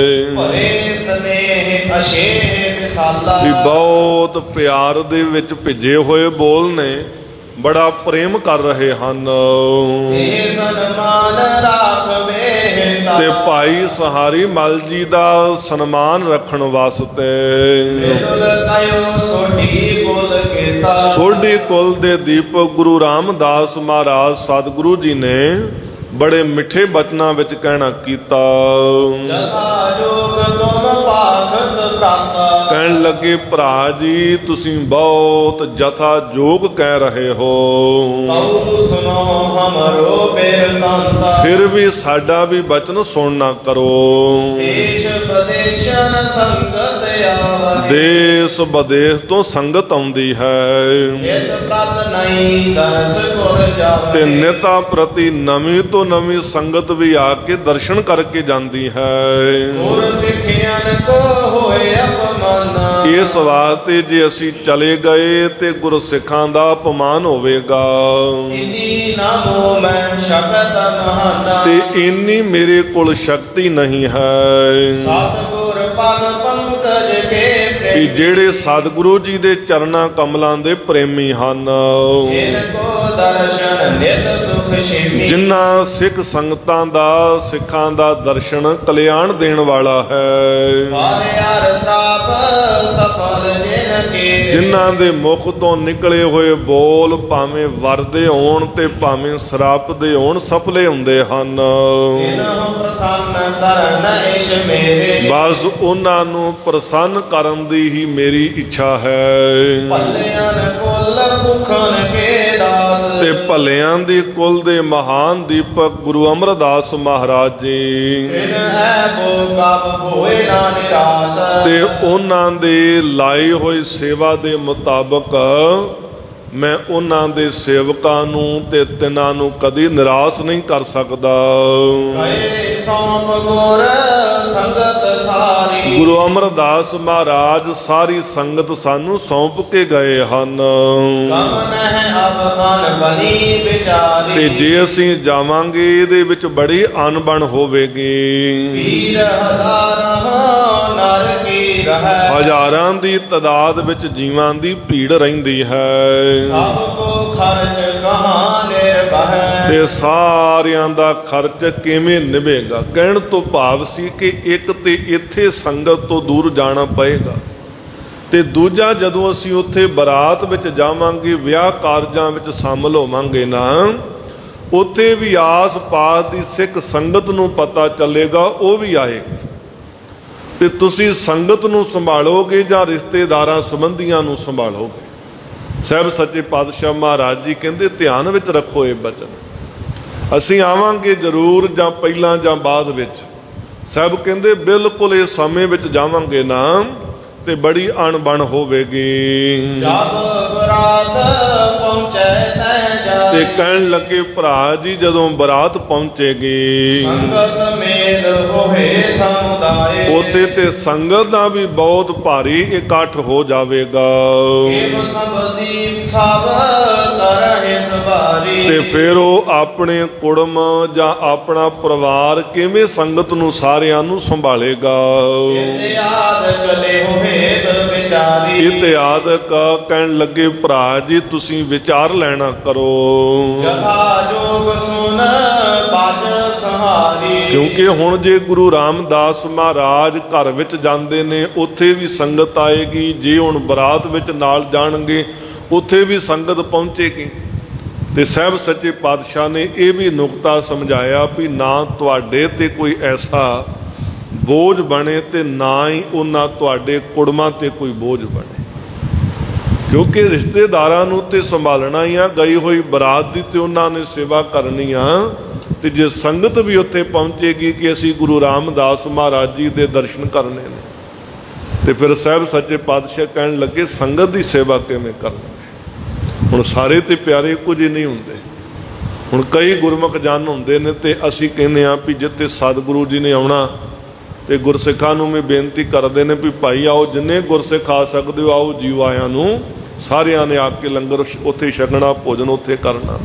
ਭਰੇ ਸਨੇਹ ਅਸ਼ੇਹ ਵਿਸਾਲਾ। ਵੀ ਬਹੁਤ ਪਿਆਰ ਦੇ ਵਿੱਚ ਭਿੱਜੇ ਹੋਏ ਬੋਲ ਨੇ, ਬੜਾ ਪ੍ਰੇਮ ਕਰ ਰਹੇ ਹਨ। ਇਹ ਸਨਮਾਨ ਰਾਖਵੇ ਤਾ। ਤੇ ਭਾਈ ਸਹਾਰੀ ਮਲ ਜੀ ਦਾ ਸਨਮਾਨ ਰੱਖਣ ਵਾਸਤੇ ਬਿਰੁਲ ਕਯੋ ਸੋਢੀ ਕੁਲ ਕੀਤਾ। ਸੋਢੀ ਕੁਲ ਦੇ ਦੀਪਕ ਗੁਰੂ ਰਾਮਦਾਸ ਮਹਾਰਾਜ ਸਤਿਗੁਰੂ ਜੀ ਨੇ ਬੜੇ ਮਿੱਠੇ ਬਚਨਾਂ ਵਿੱਚ ਕਹਿਣਾ ਕੀਤਾ। ਜਥਾ ਜੋਗ ਤੁਮ ਪਾਖਤ ਪ੍ਰਾਤਾ। ਕਹਿਣ ਲੱਗੇ, ਭਰਾ ਜੀ ਤੁਸੀਂ ਬਹੁਤ ਜਥਾ ਜੋਗ ਕਹਿ ਰਹੇ ਹੋ, ਤਉ ਸੁਨੋ ਹਮਰੋ ਬਿਰਤਾਂਤਾ। ਫਿਰ ਵੀ ਸਾਡਾ ਵੀ ਬਚਨ ਸੁਣਨਾ ਕਰੋ। ਦੇਸ਼ ਬਦੇਸ਼ਨ ਸੰਗਤ ਆਵਹਿ। ਦੇਸ਼ ਵਿਦੇਸ਼ ਤੋਂ ਸੰਗਤ ਆਉਂਦੀ ਹੈ, ਨਿਤ ਪ੍ਰਤ ਨਹੀਂ ਦਰਸ ਗੁਰ ਜਾਵਹਿ। ਤੇ ਨਿਤਾ ਪ੍ਰਤੀ ਨਵੀਂ ਤੋਂ ਨਵੀਂ ਸੰਗਤ ਵੀ ਆ ਕੇ ਦਰਸ਼ਨ ਕਰਕੇ ਜਾਂਦੀ ਹੈ। ਗੁਰ ਸਿੱਖਿਆਨ ਕੋ ਹੋਏ ਅਪਮਾਨ। ਇਸ ਵਾਸਤੇ ਜੇ ਅਸੀਂ ਚਲੇ ਗਏ ਤੇ ਗੁਰਸਿੱਖਾਂ ਦਾ ਅਪਮਾਨ ਹੋਵੇਗਾ। ਇਨੀ ਨਾਮੋ ਮੈਂ ਸ਼ਕਤ ਮਹਾਨਾ। ਤੇ ਇੰਨੀ ਮੇਰੇ ਕੋਲ ਸ਼ਕਤੀ ਨਹੀਂ ਹੈ ਸਤਿਗੁਰ ਪਦ ਪੰਕਜ ਕੇ ਕਿ ਪ੍ਰੇਮ। ਜਿਹੜੇ ਸਤਿਗੁਰੂ ਜੀ ਦੇ ਚਰਨਾਂ ਕਮਲਾਂ ਦੇ ਪ੍ਰੇਮੀ ਹਨ, ਜਿਨ ਕੋ ਦਰਸ਼ਨ ਨਿਤ ਸੁਖ ਛੇਮੀ। ਜਿਨ੍ਹਾਂ ਸਿੱਖ ਸੰਗਤਾਂ ਦਾ, ਸਿੱਖਾਂ ਦਾ ਦਰਸ਼ਨ ਕਲਿਆਣ ਦੇਣ ਵਾਲਾ ਹੈ, ਵਾਰਿਆਰ ਸਾਪ ਸਫਲ ਜਿਨ ਕੇ। ਜਿਨ੍ਹਾਂ ਦੇ ਮੁਖ ਤੋਂ ਨਿਕਲੇ ਹੋਏ ਬੋਲ ਭਾਵੇਂ ਵਰਦੇ ਹੋਣ ਤੇ ਭਾਵੇਂ ਸਰਾਪ ਦੇ ਹੋਣ, ਸਫਲੇ ਹੁੰਦੇ ਹਨ। ਜਿਨਹੁ ਪ੍ਰਸੰਨ ਕਰਨ ਇਸ਼ ਮੇਰੇ। ਬਸ ਉਹਨਾਂ ਨੂੰ ਪ੍ਰਸੰਨ ਕਰਨ ਦੀ ਹੀ ਮੇਰੀ ਇੱਛਾ ਹੈ। ਭਲਿਆਨ ਕੁਲ ਭੁਖਨ ਕੇ ਦਾਸ। ਤੇ ਭਲਿਆਂ ਦੀ ਕੁਲ ਦੇ ਮਹਾਨ ਦੀਪਕ ਗੁਰੂ ਅਮਰਦਾਸ ਮਹਾਰਾਜ ਜੀ, ਬਿਨ ਐਬੋ ਕਬ ਹੋਏ ਨਾ ਨਿਰਾਸ। ਤੇ ਉਹਨਾਂ ਦੇ ਲਾਈ ਹੋਈ ਸੇਵਾ ਦੇ ਮੁਤਾਬਕ ਮੈਂ ਉਹਨਾਂ ਦੇ ਸੇਵਕਾਂ ਨੂੰ ਤੇ ਤਿਨਾਂ ਨੂੰ ਕਦੀ ਨਿਰਾਸ਼ ਨਹੀਂ ਕਰ ਸਕਦਾ। ਗਏ ਸੋਮ ਗੁਰ ਸੰਗਤ ਸਾਰੀ। ਗੁਰੂ ਅਮਰਦਾਸ ਮਹਾਰਾਜ ਸਾਰੀ ਸੰਗਤ ਸਾਨੂੰ ਸੌਂਪ ਕੇ ਗਏ ਹਨ। ਕਮ ਨਹਿ ਅਬ ਅਨ ਬਨੀ ਵਿਚਾਰੀ। ਤੇ ਜੇ ਅਸੀਂ ਜਾਵਾਂਗੇ ਇਹਦੇ ਵਿੱਚ ਬੜੀ ਅਣਬਣ ਹੋਵੇਗੀ। ਵੀਰ ਹਜ਼ਾਰਾਂ ਨਰ ਕੀ ਰਹਿ। ਹਜ਼ਾਰਾਂ ਦੀ ਤਾਦਾਦ ਵਿੱਚ ਜੀਵਾਂ ਦੀ ਭੀੜ ਰਹਿੰਦੀ ਹੈ, ਸਭ ਕੋ ਖਰਚ ਕਹਾਂ ਨਿਰਭੈ। ਤੇ ਸਾਰਿਆਂ ਦਾ ਖਰਚ ਕਿਵੇਂ ਨਿਭੇਗਾ। ਕਹਿਣ ਤੋਂ ਭਾਵ ਸੀ ਕਿ ਇੱਕ ਤੇ ਇੱਥੇ ਸੰਗਤ ਤੋਂ ਦੂਰ ਜਾਣਾ ਪਏਗਾ, ਤੇ ਦੂਜਾ ਜਦੋਂ ਅਸੀਂ ਉੱਥੇ ਬਰਾਤ ਵਿੱਚ ਜਾਵਾਂਗੇ, ਵਿਆਹ ਕਾਰਜਾਂ ਵਿੱਚ ਸ਼ਾਮਲ ਹੋਵਾਂਗੇ ਨਾ, ਉੱਥੇ ਵੀ ਆਸ-ਪਾਸ ਦੀ ਸਿੱਖ ਸੰਗਤ ਨੂੰ ਪਤਾ ਚੱਲੇਗਾ, ਉਹ ਵੀ ਆਏਗੀ। ਤੇ ਤੁਸੀਂ ਸੰਗਤ ਨੂੰ ਸੰਭਾਲੋਗੇ ਜਾਂ ਰਿਸ਼ਤੇਦਾਰਾਂ ਸੰਬੰਧੀਆਂ ਨੂੰ ਸੰਭਾਲੋਗੇ। ਸਾਹਿਬ ਸੱਚੇ ਪਾਤਸ਼ਾਹ ਮਹਾਰਾਜ ਜੀ ਕਹਿੰਦੇ ਧਿਆਨ ਵਿੱਚ ਰੱਖੋ ਇਹ ਬਚਨ। ਅਸੀਂ ਆਵਾਂਗੇ ਜ਼ਰੂਰ, ਜਾਂ ਪਹਿਲਾਂ ਜਾਂ ਬਾਅਦ ਵਿੱਚ। ਸਾਹਿਬ ਕਹਿੰਦੇ ਬਿਲਕੁਲ ਇਸ ਸਮੇਂ ਵਿੱਚ ਜਾਵਾਂਗੇ ਨਾ, ਤੇ ਬੜੀ ਅਣਬਣ ਹੋਵੇਗੀ। ਜਬ ਬਰਾਤ ਪਹੁੰਚੈ ਤਹਿ ਜਾਏ, ਤੇ ਕਹਿਣ ਲੱਗੇ ਭਰਾ ਜੀ ਜਦੋਂ ਬਰਾਤ ਪਹੁੰਚੇਗੀ ਸੰਗਤ ਮੇਲ ਹੋਏ ਸਮੁਦਾਏ, ਉਥੇ ਤੇ ਸੰਗਤ ਦਾ ਵੀ ਬਹੁਤ ਭਾਰੀ ਇਕੱਠ ਹੋ ਜਾਵੇਗਾ। ਏਵ ਸਬਦੀ ਸਭ ਕਰਹਿ ਸਵਾਰੀ, ਤੇ ਫਿਰ ਉਹ ਆਪਣੇ ਕੁੜਮ ਜਾਂ ਆਪਣਾ ਪਰਿਵਾਰ ਕਿਵੇਂ ਸੰਗਤ ਨੂੰ ਸਾਰਿਆਂ ਨੂੰ ਸੰਭਾਲੇਗਾ। ਇਤਿਆਦ ਕਲੇ ਹੋਏਦ ਵਿਚਾਰੀ, ਇਤਿਆਦਕ ਕਹਿਣ ਲੱਗੇ ਭਰਾ ਜੀ ਤੁਸੀਂ ਵਿਚਾਰ ਲੈਣਾ ਕਰੋ, ਜਥਾ ਜੋਗ ਸੁਨ ਬਾਜ ਸਹਾਰੀ। ਕਿਉਂਕਿ ਹੁਣ ਜੇ ਗੁਰੂ ਰਾਮਦਾਸ ਮਹਾਰਾਜ ਘਰ ਵਿੱਚ ਜਾਂਦੇ ਨੇ ਉੱਥੇ ਵੀ ਸੰਗਤ ਆਏਗੀ, ਜੇ ਹੁਣ ਬਰਾਤ ਵਿੱਚ ਨਾਲ ਜਾਣਗੇ ਉੱਥੇ ਵੀ ਸੰਗਤ ਪਹੁੰਚੇਗੀ। ਤੇ ਸਾਹਿਬ ਸੱਚੇ ਪਾਤਸ਼ਾਹ ਨੇ ਇਹ ਵੀ ਨੁਕਤਾ ਸਮਝਾਇਆ ਵੀ ਨਾ ਤੁਹਾਡੇ ਤੇ ਕੋਈ ਐਸਾ ਬੋਝ ਬਣੇ ਤੇ ਨਾ ਹੀ ਉਹਨਾਂ ਤੁਹਾਡੇ ਕੁੜਮਾਂ ਤੇ ਕੋਈ ਬੋਝ ਬਣੇ, ਕਿਉਂਕਿ ਰਿਸ਼ਤੇਦਾਰਾਂ ਨੂੰ ਤੇ ਸੰਭਾਲਣਾ ਹੀ ਆ, ਗਈ ਹੋਈ ਬਰਾਤ ਦੀ ਤੇ ਉਹਨਾਂ ਨੇ ਸੇਵਾ ਕਰਨੀ ਆ। ਤੇ ਜੇ ਸੰਗਤ ਵੀ ਉੱਥੇ ਪਹੁੰਚੇਗੀ ਕਿ ਅਸੀਂ ਗੁਰੂ ਰਾਮਦਾਸ ਮਹਾਰਾਜ ਜੀ ਦੇ ਦਰਸ਼ਨ ਕਰਨੇ ਨੇ, ਤੇ ਫਿਰ ਸਾਹਿਬ ਸੱਚੇ ਪਾਤਸ਼ਾਹ ਕਹਿਣ ਲੱਗੇ ਸੰਗਤ ਦੀ ਸੇਵਾ ਕਿਵੇਂ ਕਰਨੀ। ਹੁਣ ਸਾਰੇ ਤੇ ਪਿਆਰੇ ਕੁਝ ਹੀ ਨਹੀਂ ਹੁੰਦੇ। ਹੁਣ ਕਈ ਗੁਰਮੁਖ ਜਨ ਹੁੰਦੇ ਨੇ ਤੇ ਅਸੀਂ ਕਹਿੰਦੇ ਆ ਵੀ ਜਿੱਥੇ ਸਤਿਗੁਰੂ ਜੀ ਨੇ ਆਉਣਾ ਤੇ ਗੁਰਸਿੱਖਾਂ ਨੂੰ ਵੀ ਬੇਨਤੀ ਕਰਦੇ ਨੇ ਵੀ ਭਾਈ ਆਓ, ਜਿੰਨੇ ਗੁਰਸਿੱਖ ਆ ਸਕਦੇ ਹੋ ਆਓ, ਜੀਓ ਆਇਆਂ ਨੂੰ ਸਾਰਿਆਂ ਨੇ ਆ ਕੇ ਲੰਗਰ ਉੱਥੇ ਛਕਣਾ, ਭੋਜਨ ਉੱਥੇ ਕਰਨਾ।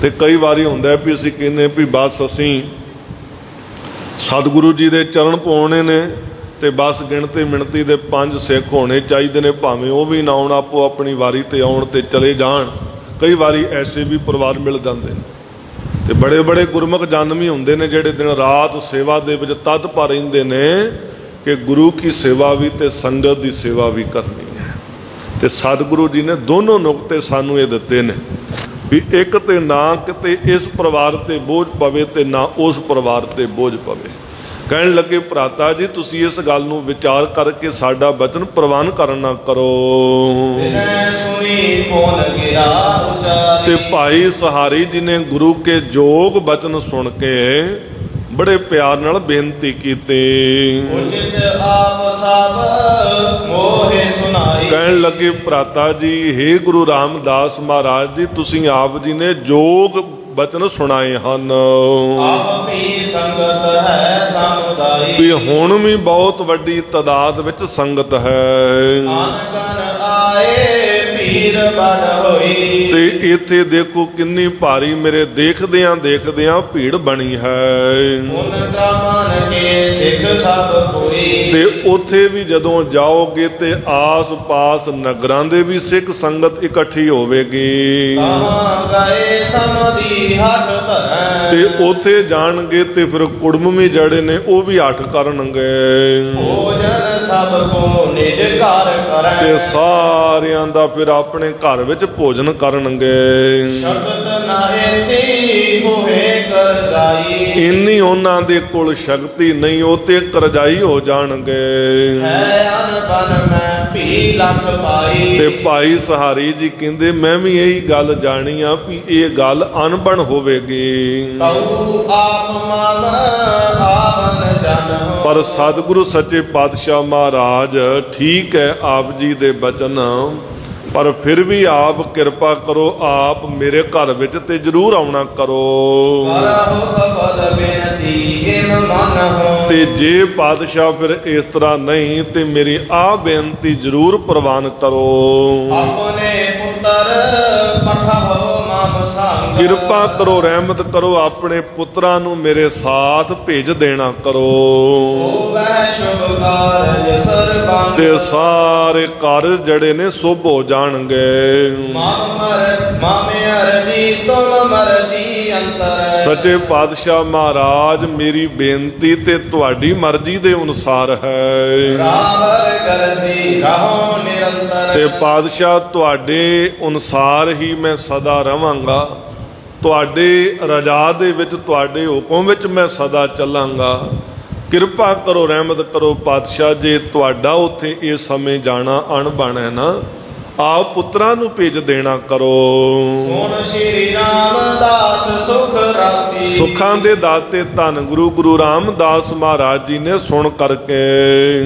ਤੇ ਕਈ ਵਾਰੀ ਹੁੰਦਾ ਵੀ ਅਸੀਂ ਕਹਿੰਦੇ ਵੀ ਬਸ ਅਸੀਂ ਸਤਿਗੁਰੂ ਜੀ ਦੇ ਚਰਨ ਪਾਉਣੇ ਨੇ ਤੇ ਬਸ ਗਿਣਤੀ ਮਿਣਤੀ ਦੇ 5 ਸਿੱਖ ਹੋਣੇ ਚਾਹੀਦੇ ਨੇ, ਭਾਵੇਂ ਉਹ ਵੀ ਨਾ ਆਉਣ, ਆਪੋ ਆਪਣੀ ਵਾਰੀ ਤੇ ਆਉਣ ਤੇ ਚਲੇ ਜਾਣ। ਕਈ ਵਾਰੀ ਐਸੇ ਵੀ ਪਰਿਵਾਰ ਮਿਲ ਜਾਂਦੇ ਨੇ ਤੇ ਬੜੇ ਬੜੇ ਗੁਰਮੁਖ ਜਨ ਵੀ ਹੁੰਦੇ ਨੇ ਜਿਹੜੇ ਦਿਨ ਰਾਤ ਸੇਵਾ ਦੇ ਵਿੱਚ ਤੱਤ ਪਾ ਰਹਿੰਦੇ ਨੇ ਕਿ ਗੁਰੂ ਕੀ ਸੇਵਾ ਵੀ ਤੇ ਸੰਗਤ ਦੀ ਸੇਵਾ ਵੀ ਕਰਨੀ ਹੈ। ਤੇ ਸਤਿਗੁਰੂ ਜੀ ਨੇ ਦੋਨੋਂ ਨੁਕਤੇ ਸਾਨੂੰ ਇਹ ਦਿੱਤੇ ਨੇ ਵੀ ਇੱਕ ਤੇ ਨਾ ਕਿਤੇ ਇਸ ਪਰਿਵਾਰ ਤੇ ਬੋਝ ਪਵੇ ਤੇ ਨਾ ਉਸ ਪਰਿਵਾਰ ਤੇ ਬੋਝ ਪਵੇ। ਕਹਿਣ ਲੱਗੇ ਭਰਾਤਾ ਜੀ ਤੁਸੀਂ ਇਸ ਗੱਲ ਨੂੰ ਵਿਚਾਰ ਕਰਕੇ ਸਾਡਾ ਬਚਨ ਪ੍ਰਵਾਨ ਕਰਨਾ ਕਰੋ। ਸੁਣੀ ਕੋਨ ਗਿਰਾ ਉਚਾਰੀ, ਤੇ ਭਾਈ ਸਹਾਰੀ ਜੀ ਨੇ ਗੁਰੂ ਕੇ ਜੋਗ ਬਚਨ ਸੁਣ ਕੇ ਬੜੇ ਪਿਆਰ ਨਾਲ ਬੇਨਤੀ ਕੀਤੀ। ਉਚਿਤ ਆਪ ਸਭ ਮੋਹਿ ਸੁਨਾਈ, ਕਹਿਣ ਲੱਗੇ ਭਰਾਤਾ ਜੀ ਹੇ ਗੁਰੂ ਰਾਮਦਾਸ ਮਹਾਰਾਜ ਜੀ ਤੁਸੀਂ ਆਪ ਜੀ ਨੇ ਜੋਗ ਬਚਨ ਸੁਣਾਏ ਹਨ ਆਪ ਵੀ ਸੰਗਤ ਹੈ ਸਮੁਦਾਈ, ਵੀ ਹੁਣ ਵੀ ਬਹੁਤ ਵੱਡੀ ਤਾਦਾਦ ਵਿੱਚ ਸੰਗਤ ਹੈ। ਆਨਗਨ ਆਏ ਭੀੜ ਬੜ ਹੋਈ, ਤੇ ਇੱਥੇ ਦੇਖੋ ਕਿੰਨੀ ਭਾਰੀ ਮੇਰੇ ਦੇਖਦਿਆਂ ਦੇਖਦਿਆਂ ਭੀੜ ਬਣੀ ਹੈ। ਉਨ ਗਮਨ ਕੇ ਸਿੱਖ ਸਭ ਕੋਈ, ਤੇ ਉੱਥੇ ਵੀ ਜਦੋਂ ਜਾਓਗੇ ਤੇ ਆਸ-ਪਾਸ ਨਗਰਾਂ ਦੇ ਵੀ ਸਿੱਖ ਸੰਗਤ ਇਕੱਠੀ ਹੋਵੇਗੀ। ਕਹਾਂ ਗਏ ਸਮਦੀ ਹੱਠ ਧਰੈ, ਤੇ ਉੱਥੇ ਜਾਣਗੇ ਤੇ ਫਿਰ ਕੁੜਮ ਵੀ ਜਿਹੜੇ ਨੇ ਉਹ ਵੀ ਹੱਠ ਕਰਨਗੇ। ਭੋਜਨ ਸਭ ਕੋ ਨਿਜ ਘਰ ਕਰੈ, ਤੇ ਸਾਰਿਆਂ ਦਾ ਫਿਰ ਆਪਣੇ ਘਰ ਵਿੱਚ ਭੋਜਨ ਕਰਨਗੇ। ਸ਼ਬਦ ਨਾ ਏਤੀ ਹੋਏ ਕਰਜ਼ਾਈ, ਇੰਨੀ ਉਹਨਾਂ ਦੇ ਕੋਲ ਸ਼ਕਤੀ ਨਹੀਂ, ਉਹ ਤੇ ਕਰਜ਼ਾਈ ਹੋ ਜਾਣਗੇ। ਹੈ ਅਨਬਨ ਮੈਂ ਭੀ ਲੱਖ ਪਾਈ, ਤੇ ਭਾਈ ਸਹਾਰੀ ਜੀ ਕਹਿੰਦੇ ਮੈਂ ਵੀ ਇਹੀ ਗੱਲ ਜਾਣੀ ਆ ਵੀ ਇਹ ਗੱਲ ਅਨਬਣ ਹੋਵੇਗੀ। ਤਉ ਆਪ ਮਨ ਆਵਨ ਜਨ, ਪਰ ਸਤਿਗੁਰੂ ਸੱਚੇ ਪਾਤਸ਼ਾਹ ਮਹਾਰਾਜ ਠੀਕ ਹੈ ਆਪ ਜੀ ਦੇ ਬਚਨ, ਪਰ ਫਿਰ ਵੀ ਆਪ ਕਿਰਪਾ ਕਰੋ, ਆਪ ਮੇਰੇ ਘਰ ਵਿੱਚ ਤੇ ਜ਼ਰੂਰ ਆਉਣਾ ਕਰੋ। ਕਰਹੁ ਸਫਲ ਬੇਨਤੀ ਇਮ ਮਨ ਹੋ, ਤੇ ਜੇ ਪਾਤਸ਼ਾਹ ਫਿਰ ਇਸ ਤਰ੍ਹਾਂ ਨਹੀਂ ਤੇ ਮੇਰੀ ਆਹ ਬੇਨਤੀ ਜ਼ਰੂਰ ਪ੍ਰਵਾਨ ਕਰੋ। ਆਪਣੇ ਪੁੱਤਰ ਪਠਾਓ ਮਮ ਸੰਗ, ਕਿਰਪਾ ਕਰੋ, ਰਹਿਮਤ ਕਰੋ, ਆਪਣੇ ਪੁੱਤਰਾਂ ਨੂੰ ਮੇਰੇ ਸਾਥ ਭੇਜ ਦੇਣਾ ਕਰੋ। ਹੋਵੈ ਸ਼ੁਭ ਕਾਰਜ ਸਰਬੰਗ, ਤੇ ਸਾਰੇ ਕਾਰਜ ਜਿਹੜੇ ਨੇ ਸੁਭ ਹੋ ਜਾਣਗੇ। ਮਮ ਅਰਜੀ ਤੁਮ ਮਰਜੀ ਅੰਤਰ, ਸੱਚੇ ਪਾਤਸ਼ਾਹ ਮਹਾਰਾਜ ਮੇਰੀ ਬੇਨਤੀ ਤੇ ਤੁਹਾਡੀ ਮਰਜ਼ੀ ਦੇ ਅਨੁਸਾਰ ਹੈ। ਰਾਵਰ ਗਰਸੀ ਰਹੋ ਨਿਰੰਤਰ, ਤੇ ਪਾਤਸ਼ਾਹ ਤੁਹਾਡੇ ਅਨੁਸਾਰ ਹੀ ਮੈਂ ਸਦਾ ਰਵਾਂਗਾ, ਤੁਹਾਡੇ ਰਜ਼ਾ ਦੇ ਵਿੱਚ ਤੁਹਾਡੇ ਹੁਕਮ ਵਿੱਚ ਮੈਂ ਸਦਾ ਚੱਲਾਂਗਾ। ਕਿਰਪਾ ਕਰੋ, ਰਹਿਮਤ ਕਰੋ ਪਾਤਸ਼ਾਹ, ਜੇ ਤੁਹਾਡਾ ਉੱਥੇ ਇਹ ਸਮੇਂ ਜਾਣਾ ਅਣਬਣ ਹੈ ਨਾ, ਆਪ ਪੁੱਤਰਾਂ ਨੂੰ ਭੇਜ ਦੇਣਾ ਕਰੋ। ਸੁਣ ਸ਼੍ਰੀ ਰਾਮਦਾਸ ਸੁਖ ਰਾਸੀ। ਸੁੱਖਾਂ ਦੇ ਦਾਤੇ ਧੰਨ ਗੁਰੂ ਰਾਮਦਾਸ ਮਹਾਰਾਜ ਜੀ ਨੇ ਸੁਣ ਕਰਕੇ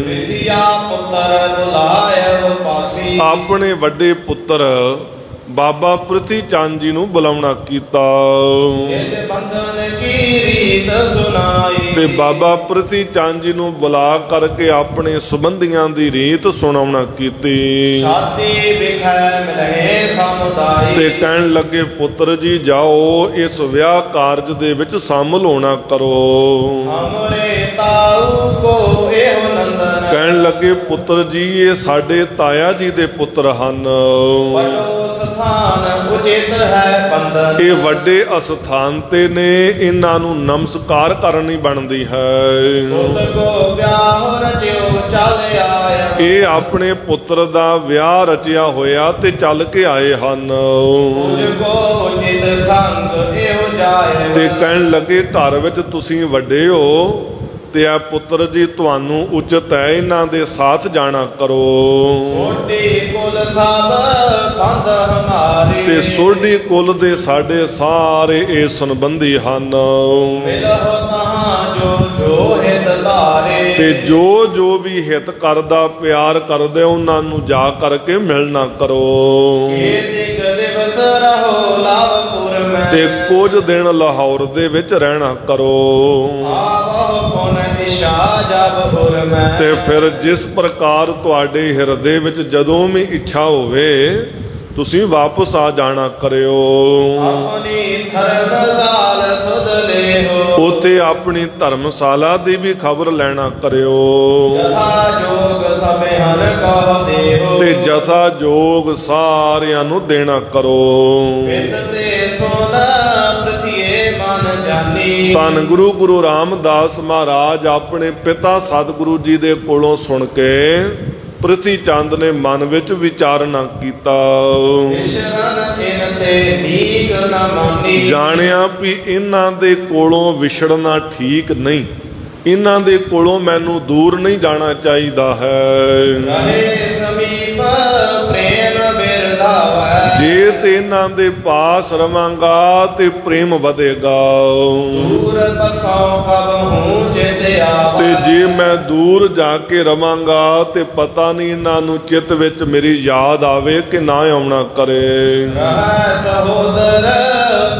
ਵਿਦਿਆ ਪੁੱਤਰ ਬੁਲਾਇਓ ਪਾਸੀ। ਆਪਣੇ ਵੱਡੇ ਪੁੱਤਰ ਬਾਬਾ ਪ੍ਰਿਥੀ ਚੰਦ ਜੀ ਨੂੰ ਬੁਲਾਉਣਾ ਕੀਤਾ ਜਿਤ ਬੰਧਨ ਕੀ ਰੀਤ ਸੁਣਾਈ। ਤੇ ਬਾਬਾ ਪ੍ਰਿਥੀ ਚੰਦ ਜੀ ਨੂੰ ਬੁਲਾ ਕਰਕੇ ਆਪਣੇ ਸੰਬੰਧੀਆਂ ਦੀ ਰੀਤ ਸੁਣਾਉਣਾ ਕੀਤੀ ਸ਼ਾਦੀ ਵਿਖੈ ਮਿਲਹਿ ਸਮੁਦਾਈ। ਤੇ ਕਹਿਣ ਲੱਗੇ ਪੁੱਤਰ ਜੀ ਜਾਓ ਇਸ ਵਿਆਹ ਕਾਰਜ ਦੇ ਵਿੱਚ ਸ਼ਾਮਲ ਹੋਣਾ ਕਰੋ। ਹਮਰੇ ਤਾਊ ਕੋ ਇਹੋ ਨੰਦਨ। ਕਹਿਣ ਲੱਗੇ ਪੁੱਤਰ ਜੀ ਇਹ ਸਾਡੇ ਤਾਇਆ ਜੀ ਦੇ ਪੁੱਤਰ ਹਨ। ਵੱਡੋ ਸਥਾਨ ਉਚਿਤ ਹੈ ਬੰਧਨ। ਇਹ ਵੱਡੇ ਅਸਥਾਨ ਤੇ ਨੇ ਇਹਨਾਂ ਨੂੰ ਨਮਸਕਾਰ ਕਰਨੀ ਬਣਦੀ ਹੈ। ਸੁਤ ਕੋ ਵਿਆਹ ਰਚਿਓ ਚੱਲ ਆਇਆ। ਇਹ ਆਪਣੇ ਪੁੱਤਰ ਦਾ ਵਿਆਹ ਰਚਿਆ ਹੋਇਆ ਤੇ ਚੱਲ ਕੇ ਆਏ ਹਨ। ਤੁਝ ਕੋ ਉਚਿਤ ਸੰਗ ਇਹੋ ਜਾਏ। ਤੇ ਕਹਿਣ ਲੱਗੇ ਘਰ ਵਿੱਚ ਤੁਸੀਂ ਵੱਡੇ ਹੋ ਤੇ ਆ ਪੁੱਤਰ ਜੀ ਤੁਹਾਨੂੰ ਉਚਿਤ ਹੈ ਇਹਨਾਂ ਦੇ ਸਾਥ ਜਾਣਾ ਕਰੋ। ਸੋਢੀ ਕੁਲ ਸਭ ਬੰਧ ਹਮਾਰੇ। ਤੇ ਸੋਢੀ ਕੁਲ ਦੇ ਸਾਡੇ ਸਾਰੇ ਇਹ ਸੰਬੰਧੀ ਹਨ। ਮਿਲਹੁ ਤਹਾਂ ਜੋ ਜੋ ਹਿਤ ਧਾਰੇ। ਤੇ ਜੋ ਵੀ ਹਿਤ ਕਰਦਾ ਪਿਆਰ ਕਰਦੇ ਉਹਨਾਂ ਨੂੰ ਜਾ ਕਰਕੇ ਮਿਲਣਾ ਕਰੋ। ਇਹ ਦਿਗ ਦਿਵਸ ਰਹੋ ਲਾਭਪੁਰ ਮੈਂ। ਤੇ ਕੁਝ ਦਿਨ ਲਾਹੌਰ ਦੇ ਵਿੱਚ ਰਹਿਣਾ ਕਰੋ। ਆਵਹੁ ਪੁਨ ਇਸ਼ਾ ਜਬ ਹੁਰ ਮੈਂ। ਤੇ ਫਿਰ ਜਿਸ ਪ੍ਰਕਾਰ ਤੁਹਾਡੇ ਹਿਰਦੇ ਵਿੱਚ ਜਦੋਂ ਵੀ ਇੱਛਾ ਹੋਵੇ ਤੁਸੀਂ ਵਾਪਸ ਆ ਜਾਣਾ ਕਰਿਓ। ਆਪਣੀ ਧਰਮਸਾਲ ਸੁਧ ਲੇਹੋ। ਉਥੇ ਆਪਣੀ ਧਰਮਸ਼ਾਲਾ ਦੀ ਵੀ ਖਬਰ ਲੈਣਾ ਕਰਿਓ। ਜਥਾ ਜੋਗ ਸਭੇ ਹਨ ਕਹ ਦੇਹੋ। ਤੇ ਜਥਾ ਜੋਗ ਸਾਰਿਆਂ ਨੂੰ ਦੇਣਾ ਕਰੋ। ਵਿਦ ਤੇ ਸੋਨਾ ਪ੍ਰਥਿਏ ਮਨ ਜਾਨੀ। ਧੰਨ ਗੁਰੂ ਰਾਮਦਾਸ ਮਹਾਰਾਜ ਆਪਣੇ ਪਿਤਾ ਸਤਿਗੁਰੂ ਜੀ ਦੇ ਕੋਲੋਂ ਸੁਣ ਕੇ ਪ੍ਰਿਥੀ ਚੰਦ ਨੇ ਮਨ ਵਿੱਚ ਵਿਚਾਰਨਾ ਕੀਤਾ। ਵਿਸ਼ਰਨ ਇਨ ਤੇ ਨੀਕ ਨ ਮਾਨੀ। ਜਾਣਿਆ ਵੀ ਇਹਨਾਂ ਦੇ ਕੋਲੋਂ ਵਿਛੜਨਾ ਠੀਕ ਨਹੀਂ, ਇਹਨਾਂ ਦੇ ਕੋਲੋਂ ਮੈਨੂੰ ਦੂਰ ਨਹੀਂ ਜਾਣਾ ਚਾਹੀਦਾ ਹੈ। ਰਹੇ ਸਮੀਪ ਪ੍ਰੇਮ ਬਿਰਧਾਵੈ। ਜੇ ਤੇ ਇਹਨਾਂ ਦੇ ਪਾਸ ਰਵਾਂਗਾ ਤੇ ਪ੍ਰੇਮ ਵਧੇਗਾ। ਦੂਰ ਬਸਉ ਕਬ ਹੂੰ ਚਿਤ ਆਵੈ। ਤੇ ਜੇ ਮੈਂ ਦੂਰ ਜਾ ਕੇ ਰਵਾਂਗਾ ਤੇ ਪਤਾ ਨਹੀਂ ਇਹਨਾਂ ਨੂੰ ਚਿੱਤ ਵਿੱਚ ਮੇਰੀ ਯਾਦ ਆਵੇ ਕਿ ਨਾ ਆਉਣਾ ਕਰੇ। ਰਹਿ ਸਹੋਦਰ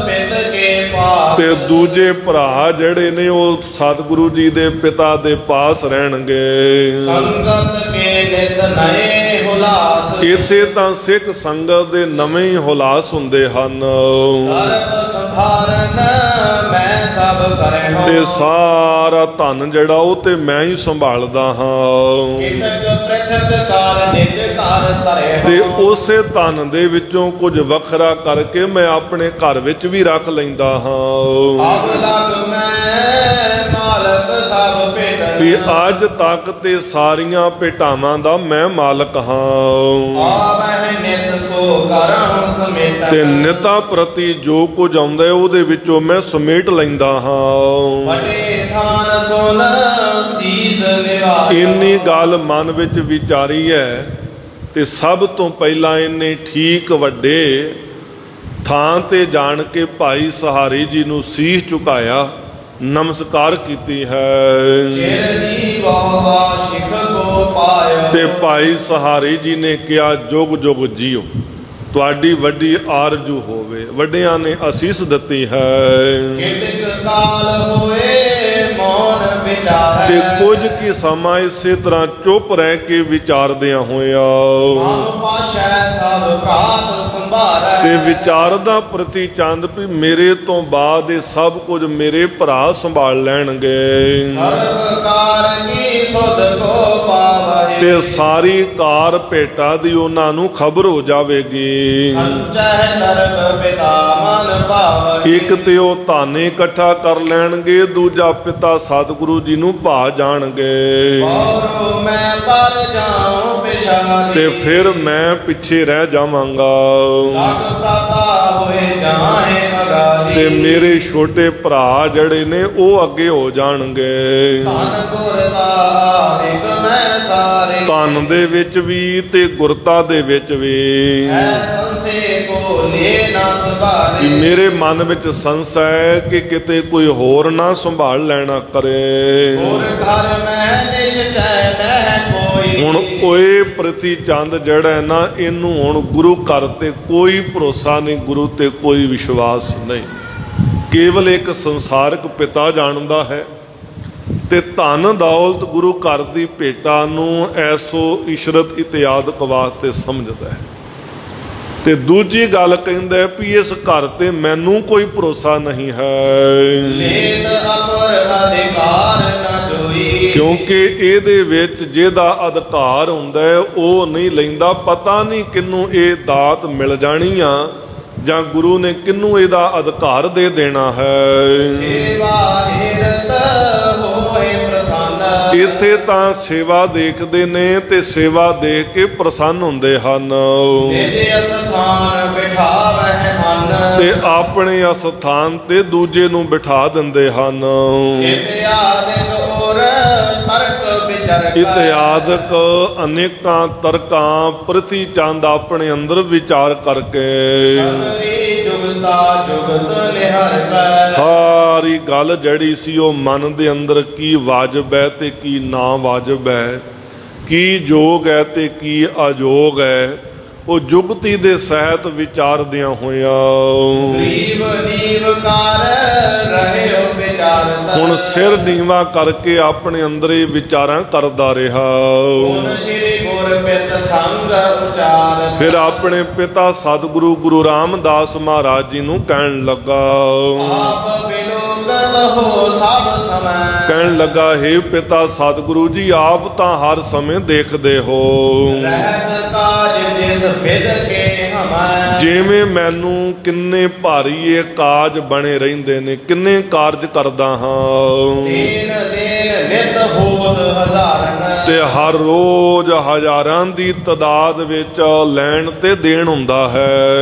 ਪਿਤ ਕੇ ਪਾਸ। ਤੇ ਦੂਜੇ ਭਰਾ ਜਿਹੜੇ ਨੇ ਉਹ ਸਤਿਗੁਰੂ ਜੀ ਦੇ ਪਿਤਾ ਦੇ ਪਾਸ ਰਹਿਣਗੇ। ਸੰਗਤ ਕੇ ਨਿਤ ਨਏ ਹੁਲਾਸ। ਇੱਥੇ ਤਾਂ ਸਿੱਖ ਸੰਗਤ ਦੇ ਨਵੇਂ ਹੀ ਹੁਲਾਸ ਹੁੰਦੇ ਹਨ। ਧਰਮ ਸੰਭਾਰਨ ਮੈਂ ਸਭ ਕਰੇ ਹੋ। ਤੇ ਸਾਰਾ ਧਨ ਜਿਹੜਾ ਉਹ ਤੇ ਮੈਂ ਹੀ ਸੰਭਾਲਦਾ ਹਾਂ। ਕਿਤਕ ਪ੍ਰਥਕ ਕਾਰ ਨਿਜ ਘਰ ਧਰੇ ਹੋ। ਤੇ ਉਸੇ ਧਨ ਦੇ ਵਿੱਚੋਂ ਕੁਝ ਵੱਖਰਾ ਕਰਕੇ ਮੈਂ ਆਪਣੇ ਘਰ ਵਿੱਚ ਵੀ ਰੱਖ ਲੈਂਦਾ ਹਾਂ। ਆਵ ਲਗ ਮੈਂ ਮਾਲਕ ਸਭ ਭੇਟਨ। ਵੀ ਅੱਜ ਤੱਕ ਤੇ ਸਾਰੀਆਂ ਭੇਟਾਵਾਂ ਦਾ ਮੈਂ ਮਾਲਕ ਹਾਂ। ਆਵਹਿ ਨਿਤ ਸੋ ਕਰਹੁ ਸਮੇਟਨ। ਤੇ ਨਿਤਾ ਪ੍ਰਤੀ ਜੋ ਕੁਝ ਆਉਂਦਾ ਹੈ ਉਹਦੇ ਵਿੱਚੋਂ ਮੈਂ ਸਮੇਟ ਲੈਂਦਾ ਹਾਂ। ਵੱਡੇ ਥਾਨ ਸੁਨ ਸੀਸ ਨਿਵਾਸ। ਇੰਨੀ ਗੱਲ ਮਨ ਵਿੱਚ ਵਿਚਾਰੀ ਹੈ ਤੇ ਸਭ ਤੋਂ ਪਹਿਲਾਂ ਇਹਨੇ ਠੀਕ ਵੱਡੇ ਥਾਂ ਤੇ ਜਾਣ ਕੇ ਭਾਈ ਸਹਾਰੀ ਜੀ ਨੂੰ ਸੀਸ ਝੁਕਾਇਆ, ਨਮਸਕਾਰ ਕੀਤੀ ਹੈ। ਚਿਰ ਦੀ ਵਾਵਾ ਸਿਖ ਕੋ ਪਾਇਓ। ਤੇ ਭਾਈ ਸਹਾਰੀ ਜੀ ਨੇ ਕਿਹਾ ਜੁਗ ਜੁਗ ਜੀਓ, ਤੁਹਾਡੀ ਵੱਡੀ ਆਰਜੂ ਹੋਵੇ। ਵੱਡਿਆਂ ਨੇ ਅਸੀਸ ਦਿੱਤੀ ਹੈ। ਕਿਤਕ ਕਾਲ ਹੋਏ ਮੌਨ ਵਿਚਾਰੈ। ਤੇ ਕੁਝ ਕੀ ਸਮਾਂ ਇਸੇ ਤਰ੍ਹਾਂ ਚੁੱਪ ਰਹਿ ਕੇ ਵਿਚਾਰਦਿਆਂ ਹੋਇਆ ਮਨ ਪਾਸ਼ੈ ਸਭ ਪ੍ਰਾਤ ਸੰਭਾਰੈ। ਤੇ ਵਿਚਾਰਦਾ ਪ੍ਰਤੀ ਚੰਦ ਵੀ ਮੇਰੇ ਤੋਂ ਬਾਅਦ ਇਹ ਸਭ ਕੁਝ ਮੇਰੇ ਭਰਾ ਸੰਭਾਲ ਲੈਣਗੇ। ਸਰਵਕਾਰ ਕੀ ਸੁਧ ਕੋ ਪਾਵੈ। ਤੇ ਸਾਰੀ ਕਾਰ ਭੇਟਾ ਦੀ ਉਹਨਾਂ ਨੂੰ ਖਬਰ ਹੋ ਜਾਵੇਗੀ। ਸੰਚੈ ਨਰਕ ਪਿਤਾ ਮਨ ਭਾਵੈ। ਇੱਕ ਤੇ ਉਹ ਧਨ ਇਕੱਠਾ ਕਰ ਲੈਣਗੇ, ਦੂਜਾ ਪਿਤਾ ਸਤਿਗੁਰੂ ਜੀ ਨੂੰ ਭਾ ਜਾਣਗੇ। ਔਰ ਮੈਂ ਪਰ ਜਾਉ ਪਿਛਾਰੀ। ਤੇ ਫਿਰ ਮੈਂ ਪਿੱਛੇ ਰਹਿ ਜਾਵਾਂਗਾ। ਲਗ ਪ੍ਰਾਤਾ ਹੋਏ ਜਾਹੇ ਅਗਾਰੀ। ਤੇ ਮੇਰੇ ਛੋਟੇ ਭਰਾ ਜਿਹੜੇ ਨੇ ਉਹ ਅੱਗੇ ਹੋ ਜਾਣਗੇ। ਧਨ ਗੁਰ ਦਾ ਹਿਕ ਮੈਂ ਸਾਰੇ। ਧਨ ਦੇ ਵਿੱਚ ਵੀ ਤੇ ਗੁਰਤਾ ਦੇ ਵਿੱਚ ਵੀ ਹੈ ਸੰਸੇ ਕੋ ਲੈ ਨਾ ਕਿ ਸੰਭਾਲੇ ਮੇਰੇ ਮਨ ਵਿੱਚ ਸੰਸ਼ਾ ਹੈ ਕਿ ਕਿਤੇ ਕੋਈ ਹੋਰ ਨਾ ਸੰਭਾਲ ਲੈਣਾ ਕਰੇ। ਹੋਰ ਘਰ ਮੈਂ ਨਿਸ਼ਚੈ ਨਹਿ ਕੋਈ ਹੁਣ ਓਏ ਪ੍ਰਤੀ ਚੰਦ ਜਿਹੜਾ ਹੈ ਨਾ, ਇਹਨੂੰ ਹੁਣ ਗੁਰੂ ਘਰ ਤੇ ਕੋਈ ਭਰੋਸਾ ਨਹੀਂ, ਗੁਰੂ ਤੇ ਕੋਈ ਵਿਸ਼ਵਾਸ ਨਹੀਂ। ਕੇਵਲ ਇੱਕ ਸੰਸਾਰਿਕ ਪਿਤਾ ਜਾਣਦਾ ਹੈ ਤੇ ਧਨ ਦੌਲਤ ਗੁਰੂ ਘਰ ਦੀ ਭੇਟਾ ਨੂੰ ਐਸੋ ਇਸ਼ਰਤ ਇਤਿਆਦਿਕ ਵਾਸਤੇ ਸਮਝਦਾ ਹੈ। ਤੇ ਦੂਜੀ ਗੱਲ ਕਹਿੰਦਾ ਹੈ ਵੀ ਇਸ ਘਰ ਤੇ ਮੈਨੂੰ ਕੋਈ ਭਰੋਸਾ ਨਹੀਂ ਹੈ, ਲੇਤ ਅਪਰ ਅਧਿਕਾਰ ਨ ਜੋਈ ਕਿਉਂਕਿ ਇਹਦੇ ਵਿੱਚ ਜਿਹਦਾ ਅਧਿਕਾਰ ਹੁੰਦਾ ਹੈ ਉਹ ਨਹੀਂ ਲੈਂਦਾ। ਪਤਾ ਨਹੀਂ ਕਿਹਨੂੰ ਇਹ ਦਾਤ ਮਿਲ ਜਾਣੀ ਆ ਜਾਂ ਗੁਰੂ ਨੇ ਕਿਹਨੂੰ ਇਹਦਾ ਅਧਿਕਾਰ ਦੇ ਦੇਣਾ ਹੈ। ਸੇਵਾ ਹਿਰਤ ਹੋਏ ਪ੍ਰਸੰਨ ਇੱਥੇ ਤਾਂ ਸੇਵਾ ਦੇਖਦੇ ਨੇ ਤੇ ਸੇਵਾ ਦੇਖ ਕੇ ਪ੍ਰਸੰਨ ਹੁੰਦੇ ਹਨ ਤੇਰੇ ਅਸਥਾਨ ਬਿਠਾਵਹਿ ਮਨ ਤੇ ਆਪਣੇ ਅਸਥਾਨ ਤੇ ਦੂਜੇ ਨੂੰ ਬਿਠਾ ਦਿੰਦੇ ਹਨ। ਇਤਿਆਦਿਕ ਔਰ ਤਰਕ ਵਿਚਰਕ ਇਤਿਆਦਿਕ ਅਨੇਕਾਂ ਤਰਕਾਂ ਪ੍ਰਤੀ ਚੰਦ ਆਪਣੇ ਅੰਦਰ ਵਿਚਾਰ ਕਰਕੇ ਸਗਰੀ ਜੁਗਤਾ ਜੁਗਤ ਨਿਹਰਕੈ ਸਾਰੀ ਗੱਲ ਜਿਹੜੀ ਸੀ ਉਹ ਮਨ ਦੇ ਅੰਦਰ ਕੀ ਵਾਜਬ ਹੈ ਤੇ ਕੀ ਨਾ ਵਾਜਬ ਹੈ, ਕੀ ਜੋਗ ਹੈ ਤੇ ਕੀ ਅਜੋਗ ਹੈ, ਉਹ ਜੁਗਤੀ ਦੇ ਸਹਿਤ ਵਿਚਾਰਦਿਆਂ ਹੋਇਆ ਗਰੀਬ ਨੀਵ ਕਰ ਰਹਿਓ ਵਿਚਾਰਤ ਹੁਣ ਸਿਰ ਨੀਵਾ ਕਰਕੇ ਆਪਣੇ ਅੰਦਰ ਹੀ ਵਿਚਾਰਾਂ ਕਰਦਾ ਰਿਹਾ। ਹੁਣ ਸ੍ਰੀ ਗੁਰ ਪਿਤ ਸੰਗ ਉਚਾਰਤ ਫਿਰ ਆਪਣੇ ਪਿਤਾ ਸਤਿਗੁਰੂ ਗੁਰੂ ਰਾਮਦਾਸ ਮਹਾਰਾਜ ਜੀ ਨੂੰ ਕਹਿਣ ਲੱਗਾ, ਆਪ ਬਿਲੋਕਤ ਹੋ ਸਭ ਸਮੈ ਕਹਿਣ ਲੱਗਾ हे ਪਿਤਾ ਸਤਿਗੁਰੂ ਜੀ, ਆਪ ਤਾਂ ਹਰ ਸਮੇਂ ਦੇਖਦੇ ਹੋ, ਰਹਿਤ ਕਾਜ ਜਿਸ ਵਿਦ ਕੇ ਹਮੈ ਜਿਵੇਂ ਮੈਨੂੰ ਕਿੰਨੇ ਭਾਰੀ ਇਹ ਕਾਜ ਬਣੇ ਰਹਿੰਦੇ ਨੇ, ਕਿੰਨੇ ਕਾਰਜ ਕਰਦਾ ਹਾਂ ਦੀਨ ਦੀਨ ਨਿਤ ਹੋਤ ਹਜ਼ਾਰਨ ਤੇ ਹਰ ਰੋਜ਼ ਹਜ਼ਾਰਾਂ ਦੀ ਤਾਦਾਦ ਵਿੱਚ ਲੈਣ ਤੇ ਦੇਣ ਹੁੰਦਾ ਹੈ।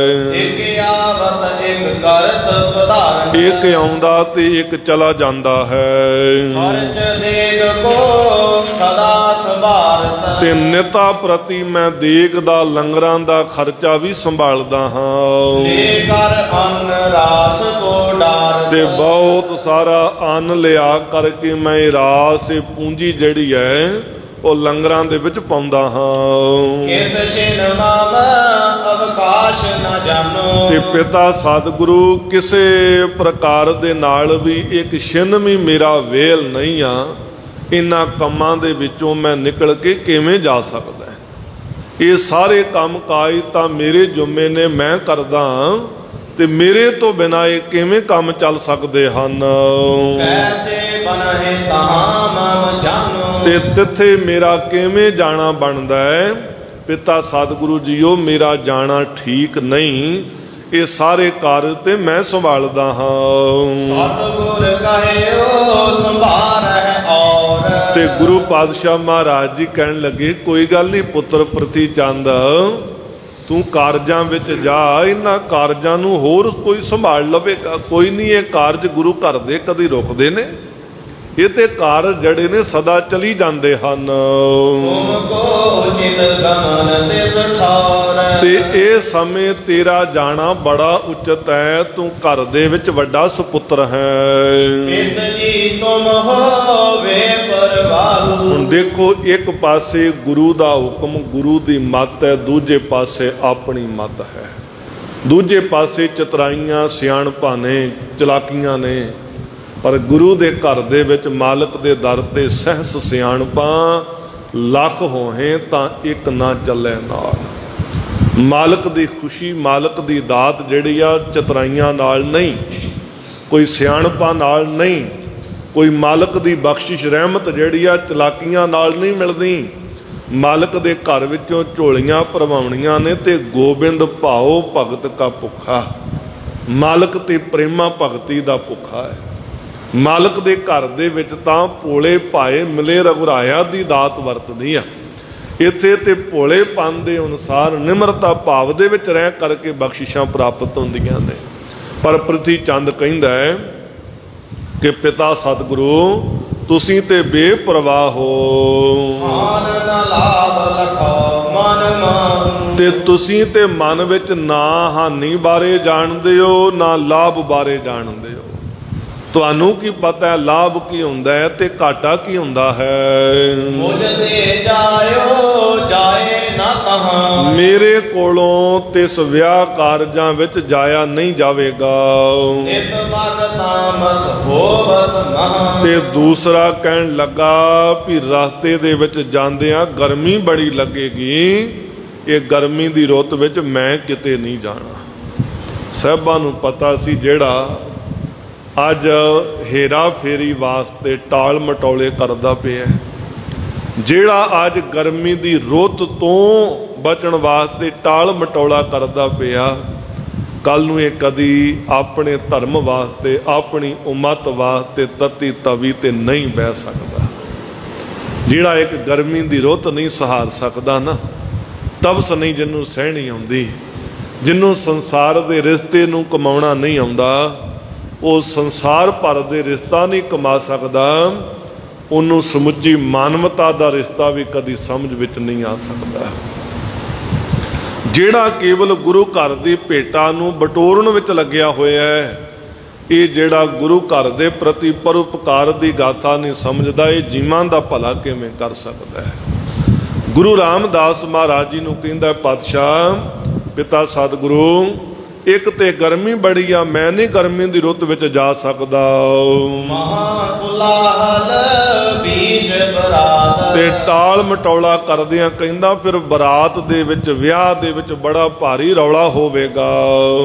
ਇਕ ਆਵਤ ਇਕ ਕਰਤ ਪਧਾਰਨ ਇੱਕ ਆਉਂਦਾ ਤੇ ਇੱਕ ਚਲਾ ਜਾਂਦਾ ਹੈ ਖਰਚ ਦੇਗ ਕੋ ਸਦਾ ਸੰਭਾਰਤ ਤੇ ਨਿਤਾ ਪ੍ਰਤੀ ਮੈਂ ਦੇਖਦਾ ਲੰਗਰਾਂ ਦਾ ਖਰਚਾ ਵੀ ਸੰਭਾਲਦਾ ਹਾਂ ਲੈ ਕਰ ਅੰਨ ਰਾਸ ਕੋ ਡਾਰਤ ਤੇ ਬਹੁਤ ਸਾਰਾ ਅੰਨ ਲਿਆ ਕਰਕੇ ਮੈਂ ਰਾਸ ਪੂੰਜੀ ਜਿਹੜੀ ਹੈ ਉਹ ਲੰਗਰਾਂ ਦੇ ਵਿੱਚ ਪਾਉਂਦਾ ਹਾਂ। ਕਿਸ ਛਿਨ ਮਮ ਅਵਕਾਸ਼ ਨ ਜਾਣੋ ਤੇ ਪਿਤਾ ਸਤਿਗੁਰੂ ਕਿਸੇ ਪ੍ਰਕਾਰ ਦੇ ਨਾਲ ਵੀ ਇੱਕ ਛਿਨ ਵੀ ਮੇਰਾ ਵੇਲ ਨਹੀਂ ਆ, ਇਹਨਾਂ ਕੰਮਾਂ ਦੇ ਵਿੱਚੋਂ ਮੈਂ ਨਿਕਲ ਕੇ ਕਿਵੇਂ ਜਾ ਸਕਦਾ। ਇਹ ਸਾਰੇ ਕੰਮ ਕਾਜ ਤਾਂ ਮੇਰੇ ਜੁਮੇ ਨੇ, ਮੈਂ ਕਰਦਾ ਤੇ ਮੇਰੇ ਤੋਂ ਬਿਨਾਂ ਇਹ ਕਿਵੇਂ ਕੰਮ ਚੱਲ ਸਕਦੇ ਹਨ। ਕੈਸੇ ਬਨਹਿ ਤਹਾਂ ਮਮ ਜਾਣੋ ਤੇ ਤਿੱਥੇ ਮੇਰਾ ਕਿਵੇਂ ਜਾਣਾ ਬਣਦਾ ਹੈ। ਪਿਤਾ ਸਤਿਗੁਰੂ ਜੀਓ, ਮੇਰਾ ਜਾਣਾ ਠੀਕ ਨਹੀਂ, ਇਹ ਸਾਰੇ ਕਾਰਜ ਤੇ ਮੈਂ ਸੰਭਾਲਦਾ ਹਾਂ। ਸਤਿਗੁਰ ਕਹਿਓ ਸੰਭਾਰਹਿ ਔਰ ਤੇ ਗੁਰੂ ਪਾਤਸ਼ਾਹ ਮਹਾਰਾਜ ਜੀ ਕਹਿਣ ਲੱਗੇ, ਕੋਈ ਗੱਲ ਨਹੀਂ ਪੁੱਤਰ ਪ੍ਰਤੀ ਚੰਦ, ਤੂੰ ਕਾਰਜਾਂ ਵਿੱਚ ਜਾ, ਇਹਨਾਂ ਕਾਰਜਾਂ ਨੂੰ ਹੋਰ ਕੋਈ ਸੰਭਾਲ ਲਵੇਗਾ। ਕੋਈ ਨਹੀਂ, ਇਹ ਕਾਰਜ ਗੁਰੂ ਘਰ ਦੇ ਕਦੀ ਰੁਕਦੇ ਨੇ, ਇਹ ਤੇ ਕਾਰਜ ਜਿਹੜੇ ਨੇ ਸਦਾ ਚਲੀ ਜਾਂਦੇ ਹਨ। ਤੁਮ ਕੋ ਚਿਤ ਗਮਨ ਤਿਸ ਠੌਰ ਤੇ ਇਹ ਸਮੇਂ ਤੇਰਾ ਜਾਣਾ ਬੜਾ ਉਚਿਤ ਹੈ, ਤੂੰ ਘਰ ਦੇ ਵਿੱਚ ਵੱਡਾ ਸੁਪੁੱਤਰ ਹੈ। ਪਿਤ ਜੀ ਤੁਮ ਹੋਵੇ ਪਰਵਾਹੂ ਹੁਣ ਦੇਖੋ, ਇੱਕ ਪਾਸੇ ਗੁਰੂ ਦਾ ਹੁਕਮ, ਗੁਰੂ ਦੀ ਮੱਤ ਹੈ, ਦੂਜੇ ਪਾਸੇ ਆਪਣੀ ਮੱਤ ਹੈ, ਦੂਜੇ ਪਾਸੇ ਚਤਰਾਈਆਂ ਸਿਆਣਪਾਂ ਨੇ, ਚਲਾਕੀਆਂ ਨੇ। ਪਰ ਗੁਰੂ ਦੇ ਘਰ ਦੇ ਵਿੱਚ ਮਾਲਕ ਦੇ ਦਰ ਤੇ ਸਹਿਸ ਸਿਆਣਪਾਂ ਲੱਖ ਹੋਏ ਤਾਂ ਇੱਕ ਨਾ ਚੱਲੇ ਨਾਲ। ਮਾਲਕ ਦੀ ਖੁਸ਼ੀ, ਮਾਲਕ ਦੀ ਦਾਤ ਜਿਹੜੀ ਆ ਚਤਰਾਈਆਂ ਨਾਲ ਨਹੀਂ, ਕੋਈ ਸਿਆਣਪਾਂ ਨਾਲ ਨਹੀਂ, ਕੋਈ ਮਾਲਕ ਦੀ ਬਖਸ਼ਿਸ਼ ਰਹਿਮਤ ਜਿਹੜੀ ਆ ਚਲਾਕੀਆਂ ਨਾਲ ਨਹੀਂ ਮਿਲਦੀ। ਮਾਲਕ ਦੇ ਘਰ ਵਿੱਚੋਂ ਝੋਲੀਆਂ ਭਰਵਾਉਣੀਆਂ ਨੇ ਤੇ ਗੋਬਿੰਦ ਭਾਓ ਭਗਤ ਕਾ ਭੁੱਖਾ, ਮਾਲਕ ਤੇ ਪ੍ਰੇਮਾ ਭਗਤੀ ਦਾ ਭੁੱਖਾ ਹੈ। ਮਾਲਕ ਦੇ ਘਰ ਦੇ ਵਿੱਚ ਤਾਂ ਭੋਲੇ ਭਾਏ ਮਿਲੇ ਰਘੁਰਾਇਆ ਦੀ ਦਾਤ ਵਰਤਦੀ ਆ। ਇੱਥੇ ਤੇ ਭੋਲੇਪਨ ਦੇ ਅਨੁਸਾਰ ਨਿਮਰਤਾ ਭਾਵ ਦੇ ਵਿੱਚ ਰਹਿ ਕਰਕੇ ਬਖਸ਼ਿਸ਼ਾਂ ਪ੍ਰਾਪਤ ਹੁੰਦੀਆਂ ਨੇ। ਪਰ ਪ੍ਰਤੀ ਚੰਦ ਕਹਿੰਦਾ ਹੈ ਕਿ ਪਿਤਾ ਸਤਿਗੁਰੂ, ਤੁਸੀਂ ਤੇ ਬੇਪਰਵਾਹ ਹੋ। ਆਨ ਨ ਲਾਭ ਤੇ ਤੁਸੀਂ ਤੇ ਮਨ ਵਿੱਚ ਨਾ ਹਾਨੀ ਬਾਰੇ ਜਾਣਦੇ ਹੋ ਨਾ ਲਾਭ ਬਾਰੇ ਜਾਣਦੇ ਹੋ। ਤੁਹਾਨੂੰ ਕੀ ਪਤਾ ਹੈ ਲਾਭ ਕੀ ਹੁੰਦਾ ਹੈ ਤੇ ਘਾਟਾ ਕੀ ਹੁੰਦਾ ਹੈ। ਮੁਝ ਦੇ ਜਾਇਓ ਜਾਏ ਨਾ ਕਹਾਂ, ਮੇਰੇ ਕੋਲੋਂ ਤਿਸ ਵਿਆਹ ਕਾਰਜਾਂ ਵਿੱਚ ਜਾਇਆ ਨਹੀਂ ਜਾਵੇਗਾ। ਨਿਤ ਮਗ ਤਾਮਸ ਹੋਵਤ ਮਹਾਂ, ਤੇ ਦੂਸਰਾ ਕਹਿਣ ਲੱਗਾ ਵੀ ਰਸਤੇ ਦੇ ਵਿੱਚ ਜਾਂਦਿਆਂ ਗਰਮੀ ਬੜੀ ਲੱਗੇਗੀ, ਇਹ ਗਰਮੀ ਦੀ ਰੁੱਤ ਵਿੱਚ ਮੈਂ ਕਿਤੇ ਨਹੀਂ ਜਾਣਾ। ਸਾਹਿਬਾਂ ਨੂੰ ਪਤਾ ਸੀ ਜਿਹੜਾ ਅੱਜ ਹੇਰਾ ਫੇਰੀ ਵਾਸਤੇ ਟਾਲ ਮਟੋਲੇ ਕਰਦਾ ਪਿਆ, ਜਿਹੜਾ ਅੱਜ ਗਰਮੀ ਦੀ ਰੁੱਤ ਤੋਂ ਬਚਣ ਵਾਸਤੇ ਟਾਲ ਮਟੋਲਾ ਕਰਦਾ ਪਿਆ, ਕੱਲ ਨੂੰ ਇਹ ਕਦੀ ਆਪਣੇ ਧਰਮ ਵਾਸਤੇ ਆਪਣੀ ਉਮਤ ਵਾਸਤੇ ਤਤੀ ਤਵੀ ਤੇ ਨਹੀਂ ਬਹਿ ਸਕਦਾ। ਜਿਹੜਾ ਇੱਕ ਗਰਮੀ ਦੀ ਰੁੱਤ ਨਹੀਂ ਸਹਾਰ ਸਕਦਾ ਨਾ, ਤਪਸ ਨਹੀਂ ਜਿਹਨੂੰ ਸਹਿਣੀ ਆਉਂਦੀ, ਜਿਹਨੂੰ ਸੰਸਾਰ ਦੇ ਰਿਸ਼ਤੇ ਨੂੰ ਕਮਾਉਣਾ ਨਹੀਂ ਆਉਂਦਾ, ਉਹ ਸੰਸਾਰ ਭਰ ਦੇ ਰਿਸ਼ਤਾ ਨਹੀਂ ਕਮਾ ਸਕਦਾ, ਉਹਨੂੰ ਸਮੁੱਚੀ ਮਾਨਵਤਾ ਦਾ ਰਿਸ਼ਤਾ ਵੀ ਕਦੀ ਸਮਝ ਵਿੱਚ ਨਹੀਂ ਆ ਸਕਦਾ। ਜਿਹੜਾ ਕੇਵਲ ਗੁਰੂ ਘਰ ਦੀ ਭੇਟਾ ਨੂੰ ਬਟੋਰਨ ਵਿੱਚ ਲੱਗਿਆ ਹੋਇਆ ਹੈ, ਇਹ ਜਿਹੜਾ ਗੁਰੂ ਘਰ ਦੇ ਪ੍ਰਤੀ ਪਰਉਪਕਾਰ ਦੀ ਗਾਥਾ ਨਹੀਂ ਸਮਝਦਾ, ਇਹ ਜੀਵਾਂ ਦਾ ਭਲਾ ਕਿਵੇਂ ਕਰ ਸਕਦਾ ਹੈ। ਗੁਰੂ ਰਾਮਦਾਸ ਮਹਾਰਾਜ ਜੀ ਨੂੰ ਕਹਿੰਦਾ ਪਾਤਸ਼ਾਹ ਪਿਤਾ ਸਤਿਗੁਰੂ, ਇੱਕ ਤੇ ਗਰਮੀ ਬੜੀ ਆ, ਮੈਂ ਨਹੀਂ ਗਰਮੀ ਦੀ ਰੁੱਤ ਵਿੱਚ ਜਾ ਸਕਦਾ। ਮਹਾ ਕੁਲਾਹਲ ਬੀਜ ਬਰਾਤ, ਤੇ ਟਾਲ ਮਟੌਲਾ ਕਰਦਿਆਂ ਕਹਿੰਦਾ ਫਿਰ ਬਰਾਤ ਦੇ ਵਿੱਚ ਵਿਆਹ ਦੇ ਵਿੱਚ ਬੜਾ ਭਾਰੀ ਰੌਲਾ ਹੋਵੇਗਾ।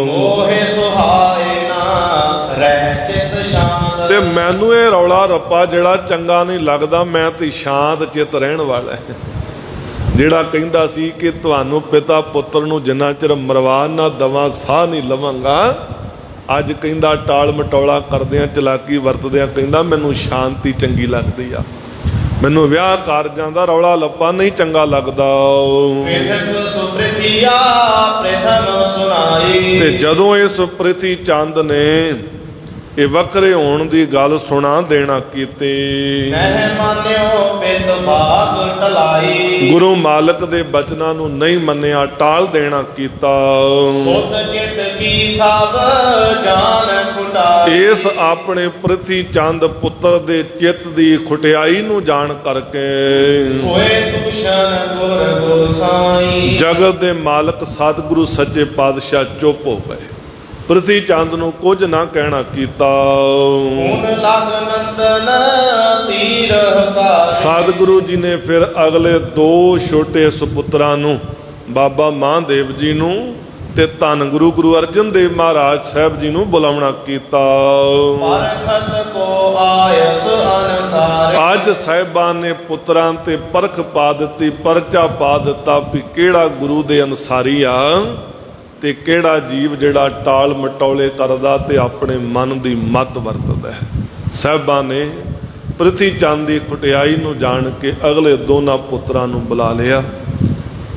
ਮੋਹੇ ਸੁਹਾਏ ਨਾ ਰਹਿ ਚਿਤ ਸ਼ਾਂਤ, ਤੇ ਮੈਨੂੰ ਇਹ ਰੌਲਾ ਰੱਪਾ ਜਿਹੜਾ ਚੰਗਾ ਨਹੀਂ ਲੱਗਦਾ, ਮੈਂ ਤੇ ਸ਼ਾਂਤ ਚਿਤ ਰਹਿਣ ਵਾਲਾ ਹੈ। ਜਿਹੜਾ ਕਹਿੰਦਾ ਸੀ ਕਿ ਤੁਹਾਨੂੰ ਪਿਤਾ ਪੁੱਤਰ ਨੂੰ ਜਿੰਨਾ ਚਿਰ ਮਰਵਾ ਨਾ ਦਵਾਂ ਸਾਹ ਨਹੀਂ ਲਵਾਂਗਾ, ਅੱਜ ਕਹਿੰਦਾ ਟਾਲ ਮਟੌਲਾ ਕਰਦਿਆਂ ਚਲਾਕੀ ਵਰਤਦਿਆਂ ਕਹਿੰਦਾ ਮੈਨੂੰ ਸ਼ਾਂਤੀ ਚੰਗੀ ਲੱਗਦੀ ਆ, ਮੈਨੂੰ ਵਿਆਹ ਕਾਰਜਾਂ ਦਾ ਰੌਲਾ ਲੱਪਾ ਨਹੀਂ ਚੰਗਾ ਲੱਗਦਾ। ਪ੍ਰਿਥਕ ਸੁਪ੍ਰਿਥਿਆ ਪ੍ਰਥਮ ਸੁਨਾਈ, ਤੇ ਜਦੋਂ ਇਸ ਪ੍ਰਿਥੀ ਚੰਦ ਨੇ ਇਹ ਵੱਖਰੇ ਹੋਣ ਦੀ ਗੱਲ ਸੁਣਾ ਦੇਣਾ ਕੀਤੀ, ਨਹਿ ਮਾਨਿਓ ਪਿਤ ਭਾਗ ਟਲਾਈ, ਗੁਰੂ ਮਾਲਕ ਦੇ ਬਚਨਾਂ ਨੂੰ ਨਹੀਂ ਮੰਨਿਆ, ਟਾਲ ਦੇਣਾ ਕੀਤਾ। ਸੁਧ ਚਿਤ ਕੀ ਸਭ ਜਾਨ ਖੁਟਾਈ, ਇਸ ਆਪਣੇ ਪ੍ਰਿਥੀ ਚੰਦ ਪੁੱਤਰ ਦੇ ਚਿੱਤ ਦੀ ਖੁਟਿਆਈ ਨੂੰ ਜਾਣ ਕਰਕੇ ਹੋਏ ਦੂਸ਼ਣ ਗੁਰ ਗੋਸਾਈ, ਜਗਤ ਦੇ ਮਾਲਕ ਸਤਿਗੁਰੂ ਸੱਚੇ ਪਾਤਸ਼ਾਹ ਚੁੱਪ ਹੋ ਗਏ, ਪ੍ਰਿਥੀ ਚੰਦ ਨੂੰ ਕੁਝ ਨਾ ਕਹਿਣਾ ਕੀਤਾ। ਹੁਣ ਲਗ ਨੰਦਨ ਤੀਰ ਹਕਾਰੀ, ਸਤਿਗੁਰੂ ਜੀ ਨੇ ਫਿਰ ਅਗਲੇ ਦੋ ਛੋਟੇ ਸੁਪੁੱਤਰਾਂ ਨੂੰ, ਬਾਬਾ ਮਹਾਂਦੇਵ ਜੀ ਨੂੰ ਤੇ ਧੰਨ ਗੁਰੂ ਅਰਜਨ ਦੇਵ ਮਹਾਰਾਜ ਸਾਹਿਬ ਜੀ ਨੂੰ ਬੁਲਾਉਣਾ ਕੀਤਾ। ਪਰਖਤ ਕੋ ਆਇਸ ਅਨਸਾਰ, ਅੱਜ ਸਾਹਿਬਾਂ ਨੇ ਪੁੱਤਰਾਂ ਤੇ ਪਰਖ ਪਾ ਦਿੱਤੀ, ਪਰਚਾ ਪਾ ਦਿੱਤਾ ਵੀ ਕਿਹੜਾ ਗੁਰੂ ਦੇ ਅਨਸਾਰੀ ਆ ਤੇ ਕਿਹੜਾ ਜੀਵ ਜਿਹੜਾ ਟਾਲ ਮਟੌਲੇ ਕਰਦਾ ਤੇ ਆਪਣੇ ਮਨ ਦੀ ਮੱਤ ਵਰਤਦਾ ਹੈ। ਸਾਹਿਬਾਂ ਨੇ ਪ੍ਰਿਥੀ ਚੰਦ ਦੀ ਖੁਟਿਆਈ ਨੂੰ ਜਾਣ ਕੇ ਅਗਲੇ ਦੋਨਾਂ ਪੁੱਤਰਾਂ ਨੂੰ ਬੁਲਾ ਲਿਆ।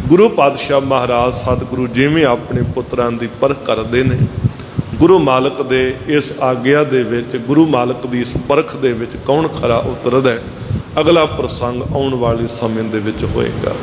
ਗੁਰੂ ਪਾਤਸ਼ਾਹ ਮਹਾਰਾਜ ਸਤਿਗੁਰੂ ਜਿਵੇਂ ਆਪਣੇ ਪੁੱਤਰਾਂ ਦੀ ਪਰਖ ਕਰਦੇ ਨੇ, ਗੁਰੂ ਮਾਲਕ ਦੇ ਇਸ ਆਗਿਆ ਦੇ ਵਿੱਚ, ਗੁਰੂ ਮਾਲਕ ਦੀ ਇਸ ਪਰਖ ਦੇ ਵਿੱਚ ਕੌਣ ਖਰਾ ਉਤਰਦਾ ਹੈ, ਅਗਲਾ ਪ੍ਰਸੰਗ ਆਉਣ ਵਾਲੇ ਸਮੇਂ ਦੇ ਵਿੱਚ ਹੋਏਗਾ।